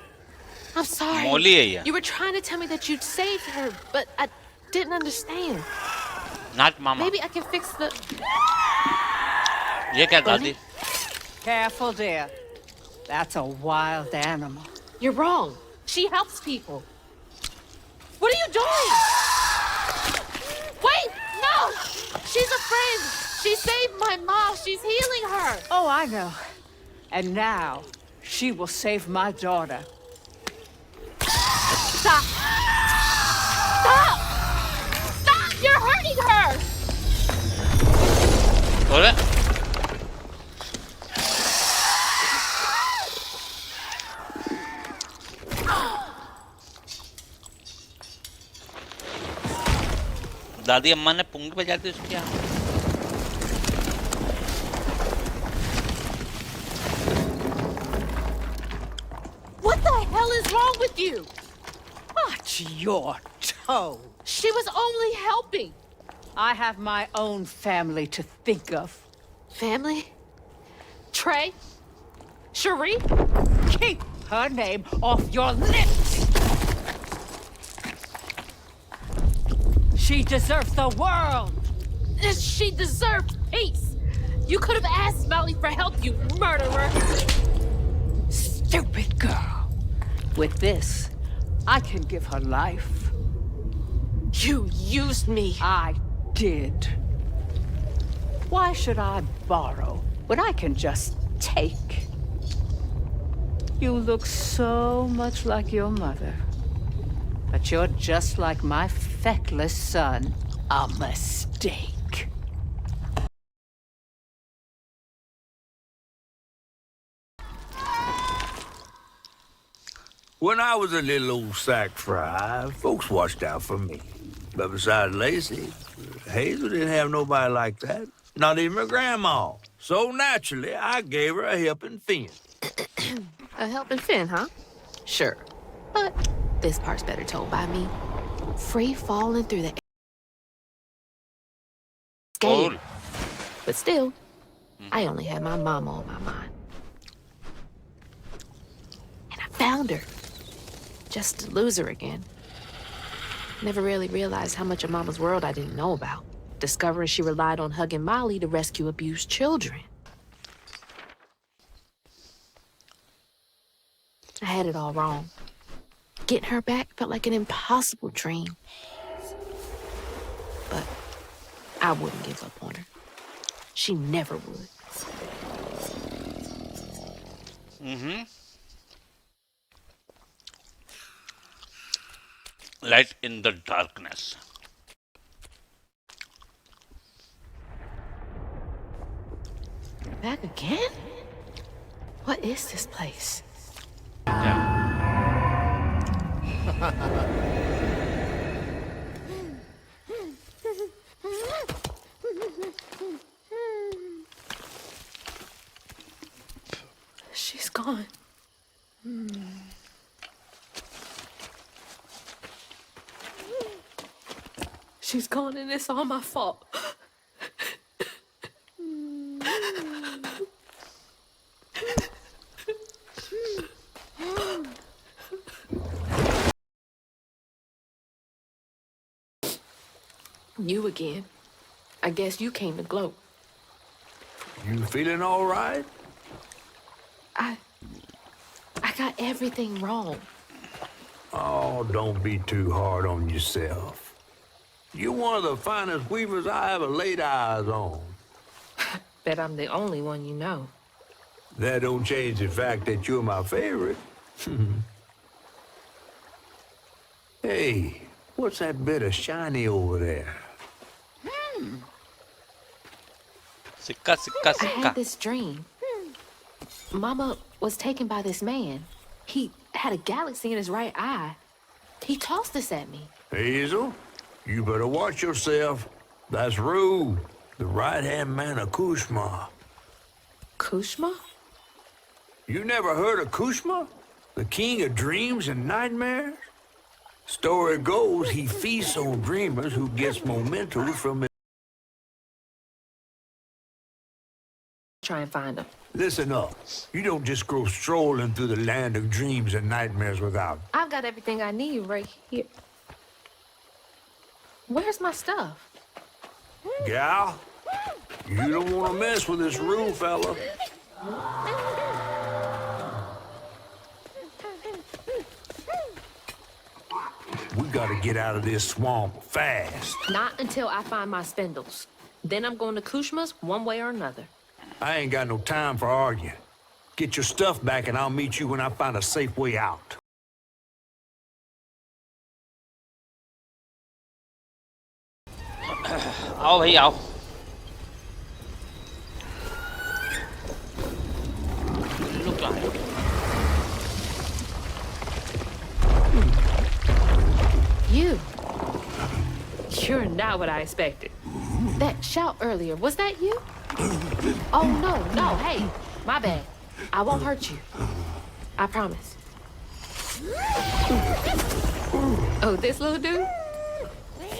I'm sorry. Molly है ये. You were trying to tell me that you'd saved her, but I didn't understand. Not Mama. Maybe I can fix the... ये क्या दादी? Careful, dear. That's a wild animal. You're wrong. She helps people. What are you doing? Wait! No! She's a friend! She saved my mom! She's healing her! Oh, I know. And now, she will save my daughter. Stop! Stop! Stop! You're hurting her! What? दादी अम्मा ने पुंग पे जाती उसको क्या? What the hell is wrong with you? Watch your toe. She was only helping. I have my own family to think of. Family? Trey? Cherie? Keep her name off your lips! She deserves the world! She deserved peace! You could have asked Molly for help, you murderer! Stupid girl. With this, I can give her life. You used me. I did. Why should I borrow when I can just take? You look so much like your mother. But you're just like my feckless son. A mistake. When I was a little old sack fry, folks watched out for me. But besides Lacey, Hazel didn't have nobody like that. Not even her grandma. So naturally, I gave her a helping fin. A helping fin, huh? Sure. But this part's better told by me. Free falling through the air. Scared. But still, I only had my mama on my mind. And I found her. Just to lose her again. Never really realized how much of Mama's world I didn't know about. Discovering she relied on hugging Molly to rescue abused children. I had it all wrong. Getting her back felt like an impossible dream. But I wouldn't give up on her. She never would. Mm-hmm. Light in the darkness. Back again? What is this place? Yeah. She's gone. She's gone and it's all my fault. You again. I guess you came to gloat. You feeling all right? I got everything wrong. Oh, don't be too hard on yourself. You're one of the finest weavers I ever laid eyes on. Bet I'm the only one you know. That don't change the fact that you're my favorite. Hey, what's that bit of shiny over there? Sika, sika, I sika. had this dream. Mama was taken by this man. He had a galaxy in his right eye. He tossed this at me. Hazel, you better watch yourself. That's Rue, the right-hand man of Kushma. Kushma? You never heard of Kushma? The king of dreams and nightmares? Story goes he feasts on dreamers who gets mementos from it. Try and find him. Listen up. You don't just go strolling through the land of dreams and nightmares without. I've got everything I need right here. Where's my stuff? Gal, you don't want to mess with this Rue fella. We gotta get out of this swamp fast. Not until I find my spindles. Then I'm going to Kushma's one way or another. I ain't got no time for arguing. Get your stuff back and I'll meet you when I find a safe way out. आओ भाई आओ. Look at it. You're not what I expected. That shout earlier, was that you? Oh, no, hey, my bad. I won't hurt you. I promise. Oh, this little dude?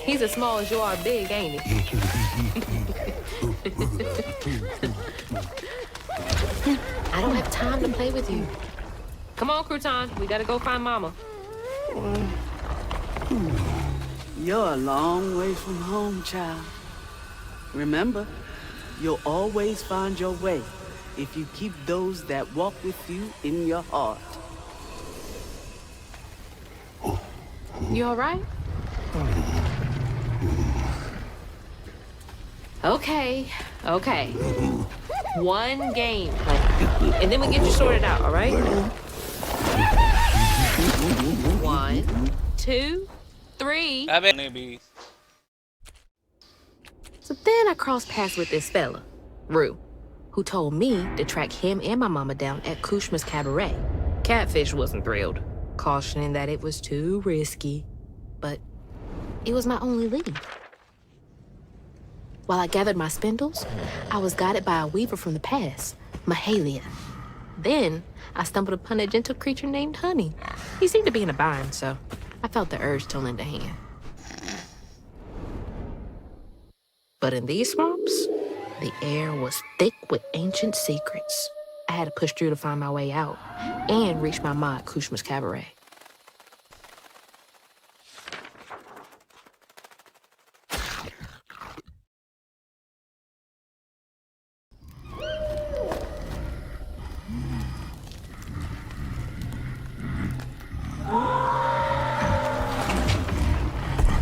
He's as small as you are big, ain't he? I don't have time to play with you. Come on, Crouton, we gotta go find Mama. You're a long way from home, child. Remember, you'll always find your way if you keep those that walk with you in your heart. You all right? Okay. One game, and then we get you sorted out, all right? 1, 2, 3. Maybe. So then I crossed paths with this fella, Rue, who told me to track him and my mama down at Kushma's cabaret. Catfish wasn't thrilled, cautioning that it was too risky, but it was my only lead. While I gathered my spindles, I was guided by a weaver from the past, Mahalia. Then I stumbled upon a gentle creature named Honey. He seemed to be in a bind, so I felt the urge to lend a hand. But in these swamps, the air was thick with ancient secrets. I had to push through to find my way out and reach my ma at Kushma's cabaret.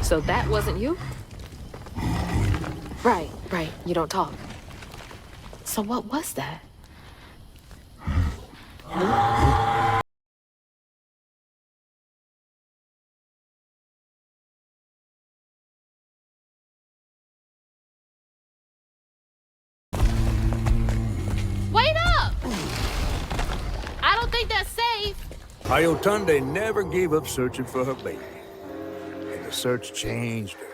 So that wasn't you? Right, you don't talk. So what was that? Wait up! I don't think that's safe. Ayotunde never gave up searching for her baby. And the search changed her.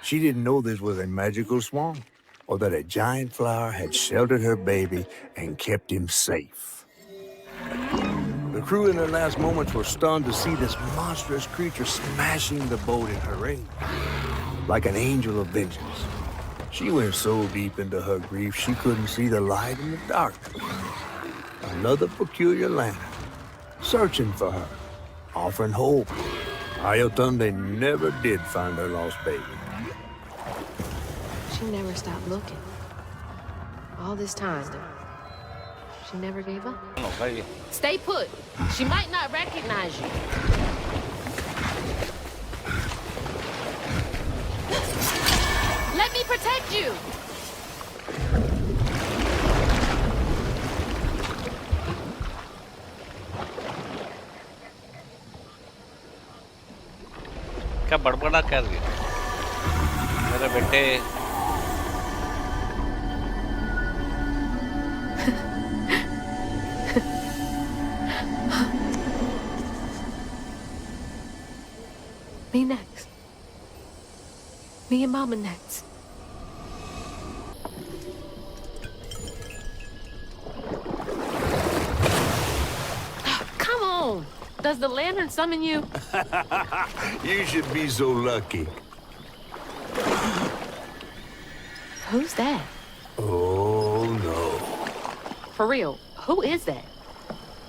She didn't know this was a magical swamp, or that a giant flower had sheltered her baby and kept him safe. The crew in their last moments were stunned to see this monstrous creature smashing the boat in her rage, like an angel of vengeance. She went so deep into her grief she couldn't see the light in the darkness. Another peculiar lantern, searching for her, offering hope. Ayotunde never did find her lost baby. She never stopped looking. All this time, she never gave up. No, baby. Stay put. She might not recognize you. Let me protect you. क्या बड़बड़ा कर रही है मेरे बेटे? Me next. Me and Mama next. Come on. Does the lantern summon you? You should be so lucky. Who's that? Oh, no. For real, who is that?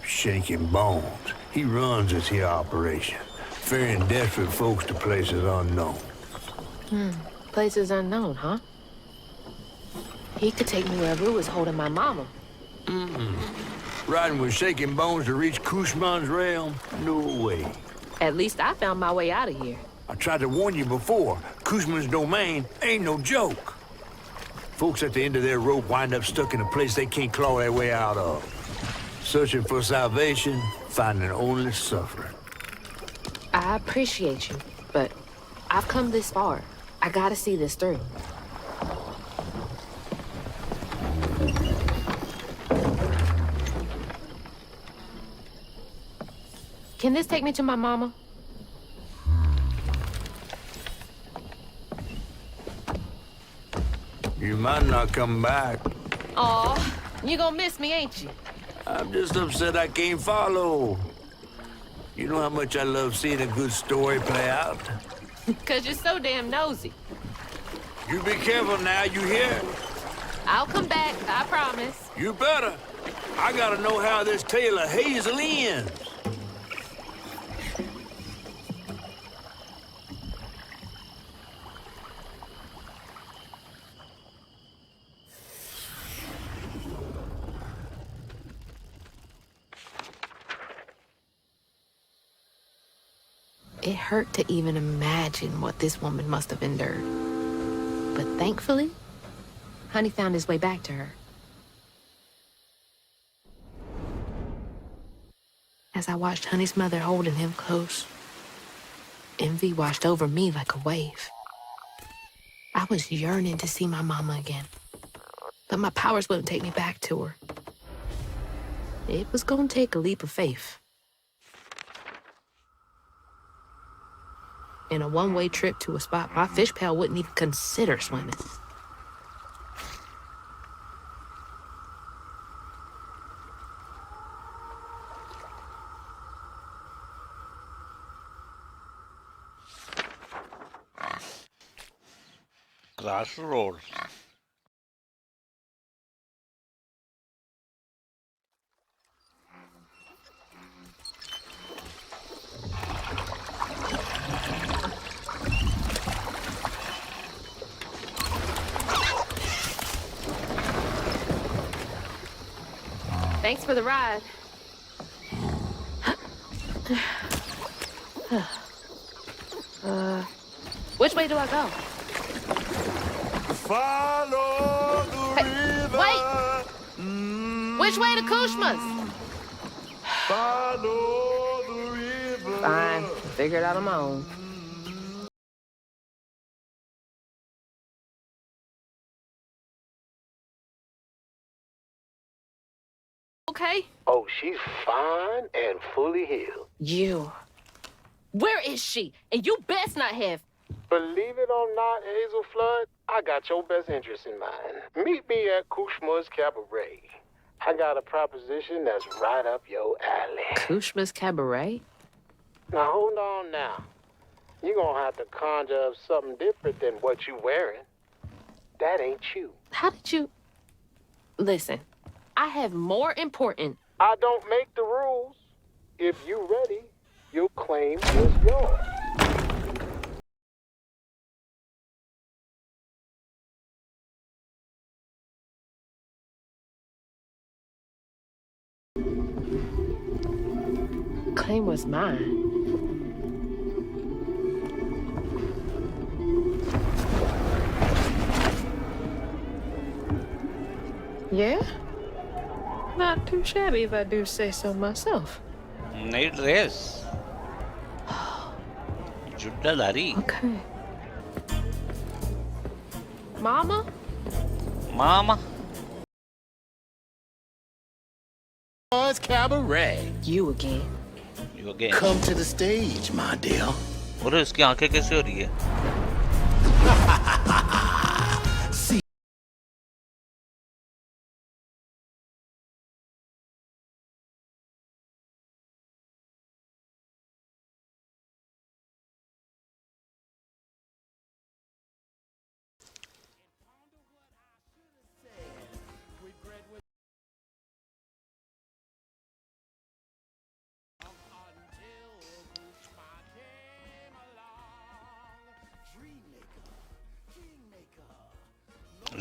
Shaking Bones. He runs this here operation, ferrying desperate folks to places unknown. Places unknown, huh? He could take me where Rue was holding my mama. Riding with Shaking Bones to reach Kushman's realm? No way. At least I found my way out of here. I tried to warn you before. Kushman's domain ain't no joke. Folks at the end of their rope wind up stuck in a place they can't claw their way out of. Searching for salvation, finding only suffering. I appreciate you, but I've come this far. I gotta see this through. Can this take me to my mama? You might not come back. Aw, you gonna miss me, ain't you? I'm just upset I can't follow. You know how much I love seeing a good story play out? 'Cause you're so damn nosy. You be careful now, you hear? I'll come back, I promise. You better. I gotta know how this tale of Hazel ends. It hurt to even imagine what this woman must have endured. But thankfully, Honey found his way back to her. As I watched Honey's mother holding him close, envy washed over me like a wave. I was yearning to see my mama again, but my powers wouldn't take me back to her. It was gonna take a leap of faith. In a one-way trip to a spot my fish pal wouldn't even consider swimming. Crossroads. Thanks for the ride. Which way do I go? Follow the river. Wait! Which way to Kushma's? Follow the river. Fine. Figure it out on my own. Okay? Oh, she's fine and fully healed. You. Where is she? And you best not have. Believe it or not, Hazel Flood, I got your best interest in mind. Meet me at Kushma's Cabaret. I got a proposition that's right up your alley. Kushma's Cabaret? Now, hold on now. You're gonna have to conjure up something different than what you wearing. That ain't you. How did you... Listen, I have more important... I don't make the rules. If you ready, your claim is yours. Claim was mine. Yeah? Not too shabby if I do say so myself. Need race. Juddalari. Okay. Mama? Mama. Cabaret. You again. You again. Come to the stage, my dear. और इसकी आंखें कैसे हो रही है?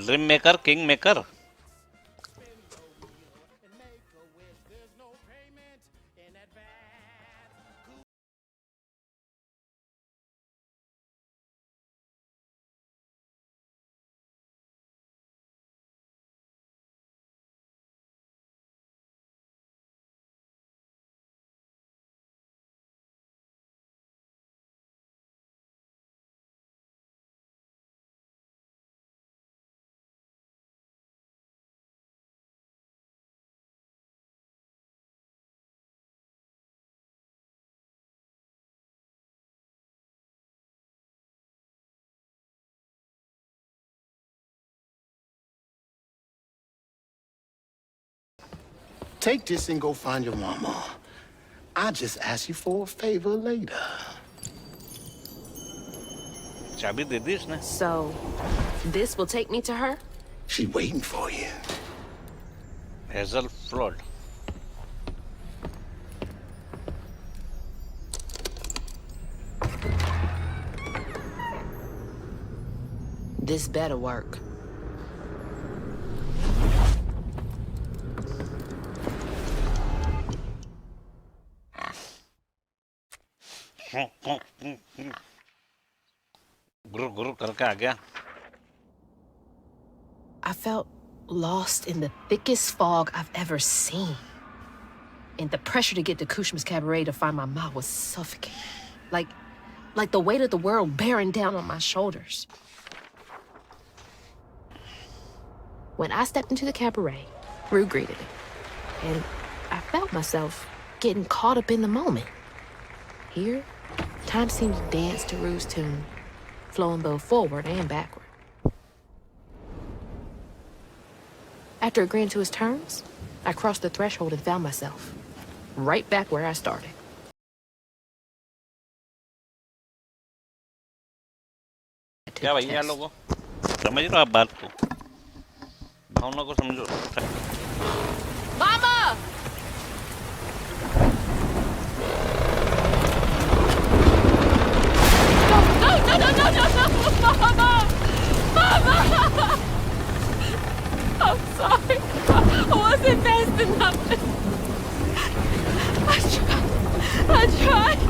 Dream maker, king maker. Take this and go find your mama. I'll just ask you for a favor later. चाबी दे दी इसने. So, this will take me to her? She's waiting for you. Hazel Flood. This better work. गुरु करके आ गया. I felt lost in the thickest fog I've ever seen. And the pressure to get to Kushma's cabaret to find my ma was suffocating. Like the weight of the world bearing down on my shoulders. When I stepped into the cabaret, Rue greeted me. And I felt myself getting caught up in the moment. Here, time seemed to dance to Rue's tune, flowing both forward and backward. After agreeing to his terms, I crossed the threshold and found myself right back where I started. क्या भैया लोगों समझ लो आप बात को भावना को समझो. Mama! No, Mama! Mama! I'm sorry. I wasn't fast enough. I tried.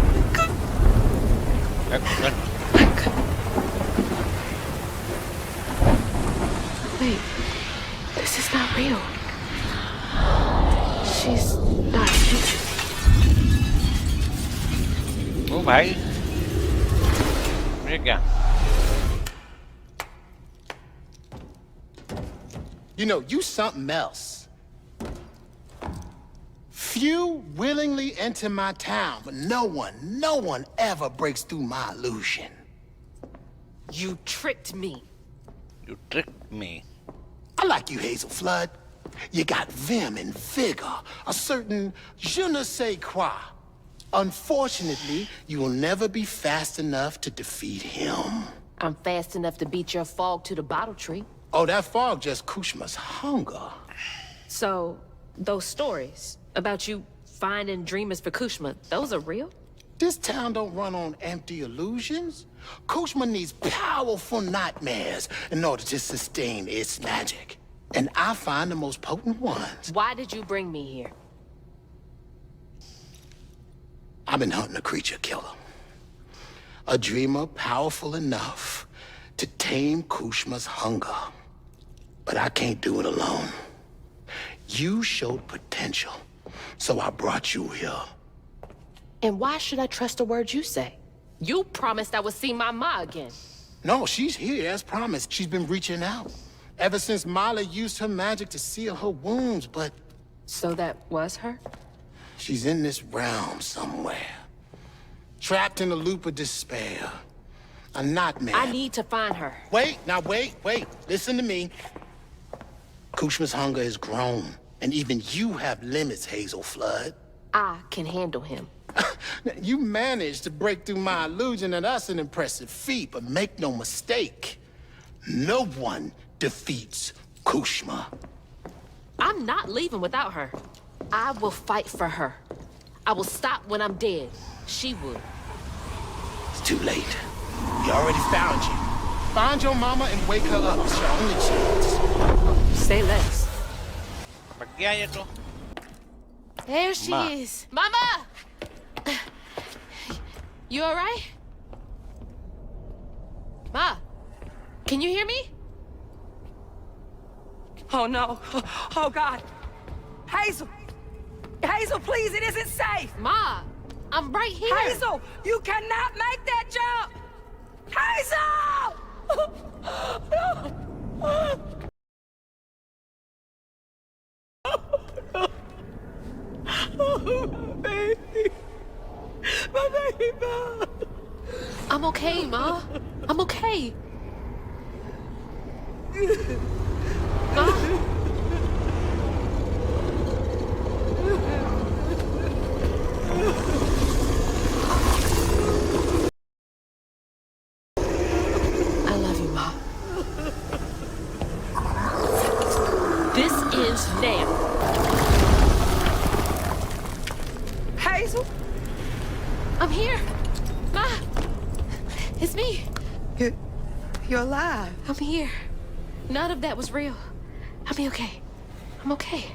Wait, this is not real. She's not here. ओ भाई ये क्या? You know, you something else. Few willingly enter my town, but no one ever breaks through my illusion. You tricked me. You tricked me. I like you, Hazel Flood. You got vim and vigor, a certain je ne sais quoi. Unfortunately, you will never be fast enough to defeat him. I'm fast enough to beat your fog to the bottle tree. Oh, that fog just Kushma's hunger. So, those stories about you finding dreamers for Kushma, those are real? This town don't run on empty illusions. Kushma needs powerful nightmares in order to sustain its magic. And I find the most potent ones. Why did you bring me here? I've been hunting a creature killer. A dreamer powerful enough to tame Kushma's hunger. But I can't do it alone. You showed potential, so I brought you here. And why should I trust a word you say? You promised I would see my ma again. No, she's here as promised. She's been reaching out. Ever since Molly used her magic to seal her wounds, but... So that was her? She's in this realm somewhere. Trapped in a loop of despair. A nightmare. I need to find her. Wait, now wait. Listen to me. Kushma's hunger has grown, and even you have limits, Hazel Flood. I can handle him. You managed to break through my illusion, and that's an impressive feat, but make no mistake, no one defeats Kushma. I'm not leaving without her. I will fight for her. I will stop when I'm dead. She would. It's too late. He already found you. Find your mama and wake her up. It's your only chance. Say less. Pergi aja tuh. There she Ma. is. Mama! You all right? Ma, can you hear me? Oh, no. Oh, God. Hazel! Hazel, please, it isn't safe! Ma, I'm right here. Hazel, you cannot make that jump! Hazel! Oh, baby. My baby. I'm okay, Ma. I'm okay. Ma? I love you, Ma. This ends now. Hazel? I'm here. Ma! It's me. You're alive. I'm here. None of that was real. I'll be okay. I'm okay.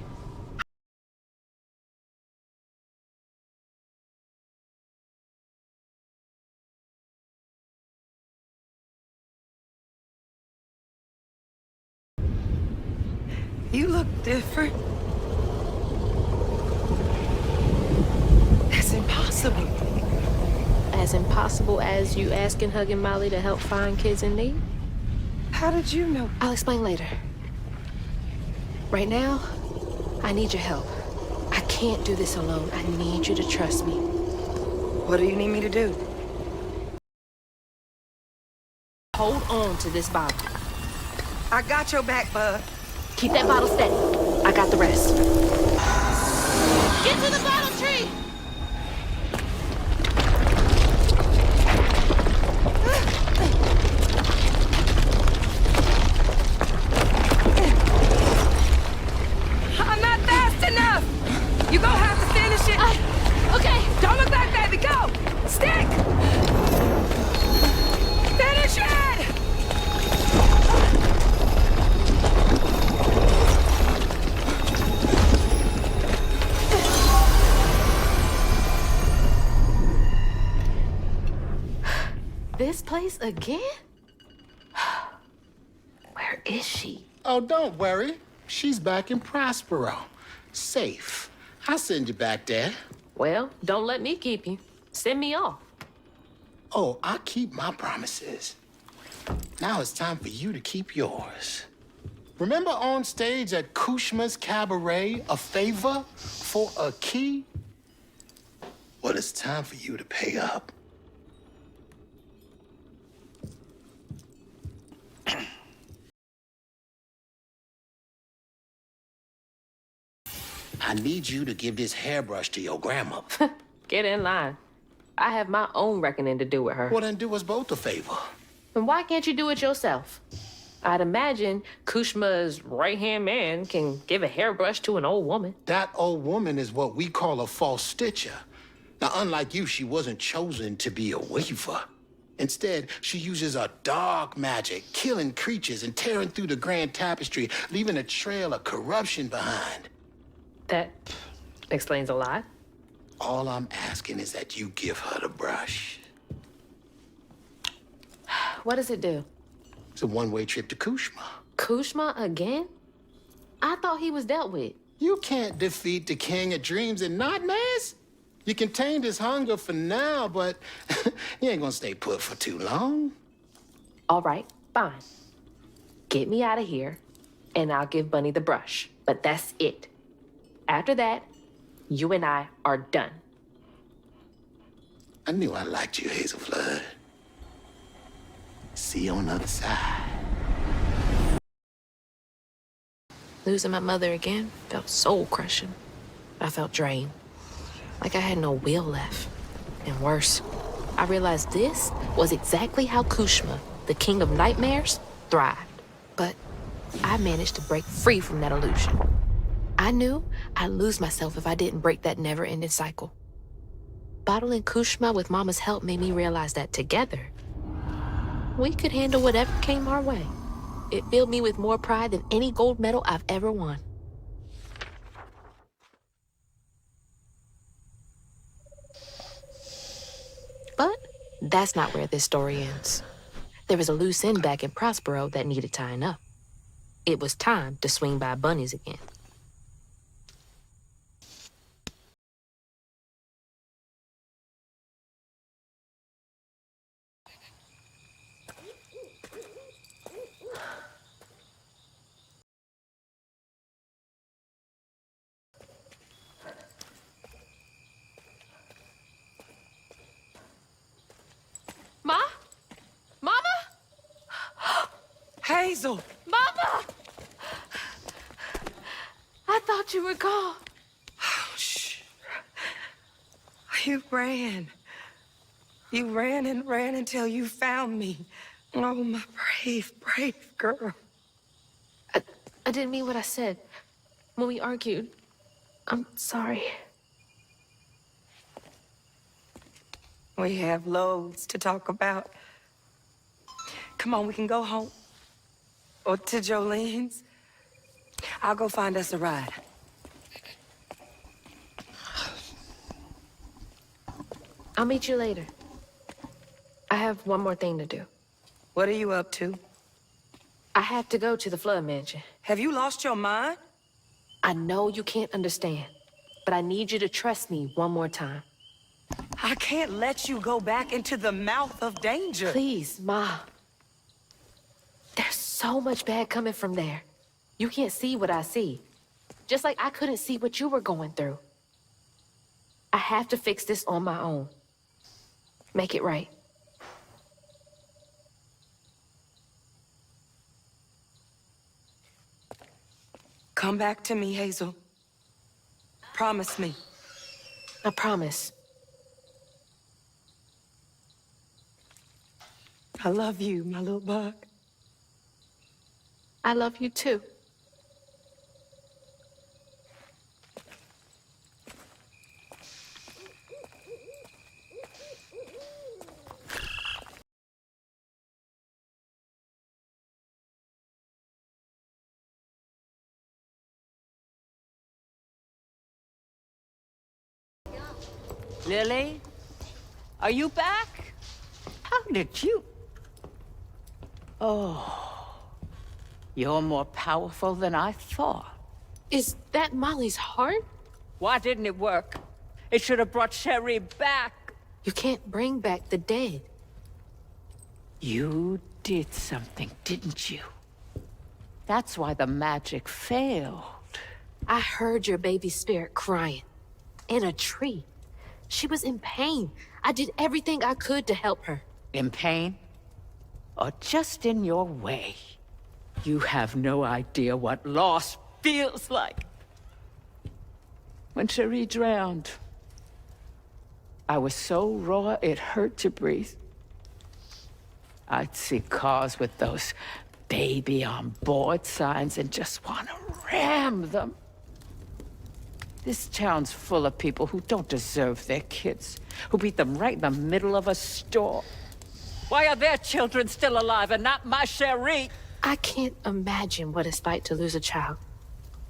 You look different. That's impossible. As impossible as you asking Hugging Molly to help find kids in need? How did you know? I'll explain later. Right now, I need your help. I can't do this alone. I need you to trust me. What do you need me to do? Hold on to this bottle. I got your back, bud. Keep that bottle steady. I got the rest. Get to the bottle tree! I'm not fast enough! You gonna have to finish it. Okay. Don't look back, baby. Go! Stick! Finish it! This place again? Where is she? Oh, don't worry. She's back in Prospero. Safe. I'll send you back there. Well, don't let me keep you. Send me off. Oh, I keep my promises. Now it's time for you to keep yours. Remember on stage at Kushma's Cabaret, a favor for a key? Well, it's time for you to pay up. I need you to give this hairbrush to your grandma. Get in line. I have my own reckoning to do with her. Well, then do us both a favor. And why can't you do it yourself? I'd imagine Kushma's right-hand man can give a hairbrush to an old woman. That old woman is what we call a false stitcher. Now, unlike you, she wasn't chosen to be a weaver. Instead, she uses a dark magic, killing creatures and tearing through the grand tapestry, leaving a trail of corruption behind. That explains a lot. All I'm asking is that you give her the brush. What does it do? It's a one-way trip to Kushma. Kushma again? I thought he was dealt with. You can't defeat the king of dreams and nightmares. You contained his hunger for now, but you ain't gonna stay put for too long. All right, fine. Get me out of here, and I'll give Bunny the brush. But that's it. After that, you and I are done. I knew I liked you, Hazel Flood. See you on the other side. Losing my mother again felt soul-crushing. I felt drained, like I had no will left. And worse, I realized this was exactly how Kushma, the king of nightmares, thrived. But I managed to break free from that illusion. I knew I'd lose myself if I didn't break that never-ending cycle. Bottling Kushma with Mama's help made me realize that together, we could handle whatever came our way. It filled me with more pride than any gold medal I've ever won. But that's not where this story ends. There was a loose end back in Prospero that needed tying up. It was time to swing by Bunny's again. Ma? Mama? Hazel! Mama! I thought you were gone. Oh, shh. You ran. You ran and ran until you found me. Oh, my brave, brave girl. I didn't mean what I said when we argued. I'm sorry. We have loads to talk about. Come on, we can go home. Or to Jolene's. I'll go find us a ride. I'll meet you later. I have one more thing to do. What are you up to? I have to go to the Flood Mansion. Have you lost your mind? I know you can't understand, but I need you to trust me one more time. I can't let you go back into the mouth of danger. Please, Ma. There's so much bad coming from there. You can't see what I see. Just like I couldn't see what you were going through. I have to fix this on my own. Make it right. Come back to me, Hazel. Promise me. I promise. I love you, my little bug. I love you too. Lily? Are you back? How did you... Oh, you're more powerful than I thought. Is that Molly's heart? Why didn't it work? It should have brought Sherry back. You can't bring back the dead. You did something, didn't you? That's why the magic failed. I heard your baby spirit crying. In a tree. She was in pain. I did everything I could to help her. In pain? Or just in your way? You have no idea what loss feels like. When Cherie drowned, I was so raw it hurt to breathe. I'd see cars with those baby on board signs and just want to ram them. This town's full of people who don't deserve their kids, who beat them right in the middle of a store. Why are their children still alive and not my Cherie? I can't imagine what it's like to lose a child.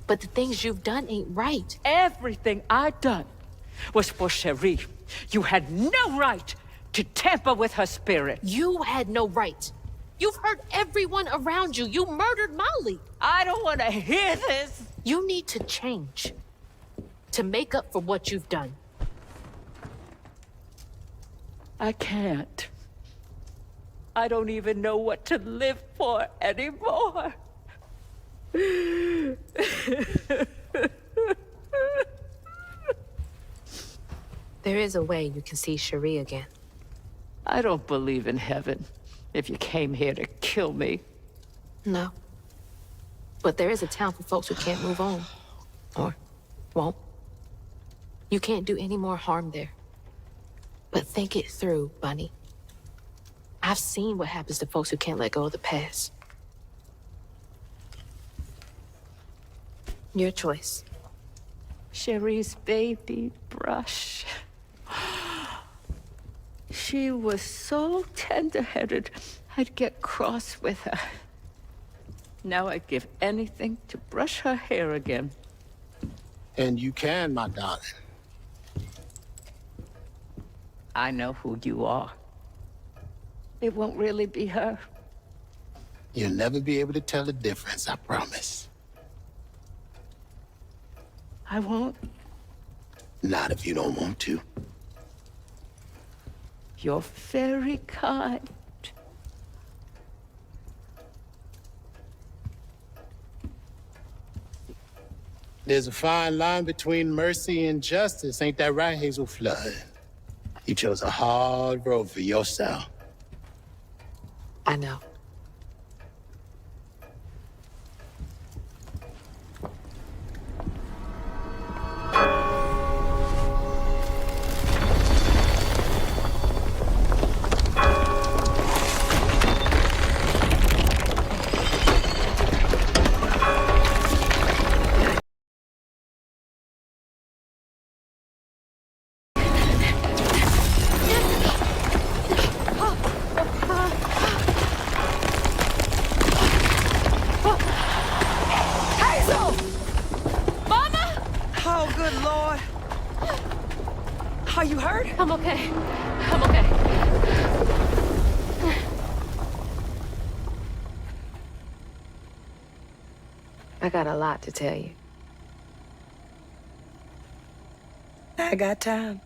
But the things you've done ain't right. Everything I've done was for Cherie. You had no right to tamper with her spirit. You had no right. You've hurt everyone around you. You murdered Molly. I don't want to hear this. You need to change to make up for what you've done. I can't. I don't even know what to live for anymore. There is a way you can see Cherie again. I don't believe in heaven if you came here to kill me. No. But there is a town for folks who can't move on. Or won't. You can't do any more harm there. But think it through, Bunny. I've seen what happens to folks who can't let go of the past. Your choice. Cherie's baby brush. She was so tender-headed, I'd get cross with her. Now I'd give anything to brush her hair again. And you can, my darling. I know who you are. It won't really be her. You'll never be able to tell the difference, I promise. I won't. Not if you don't want to. You're very kind. There's a fine line between mercy and justice, ain't that right, Hazel Flood? You chose a hard road for yourself. I know. Oh, good Lord. Are you hurt? I'm okay. I'm okay. I got a lot to tell you. I got time.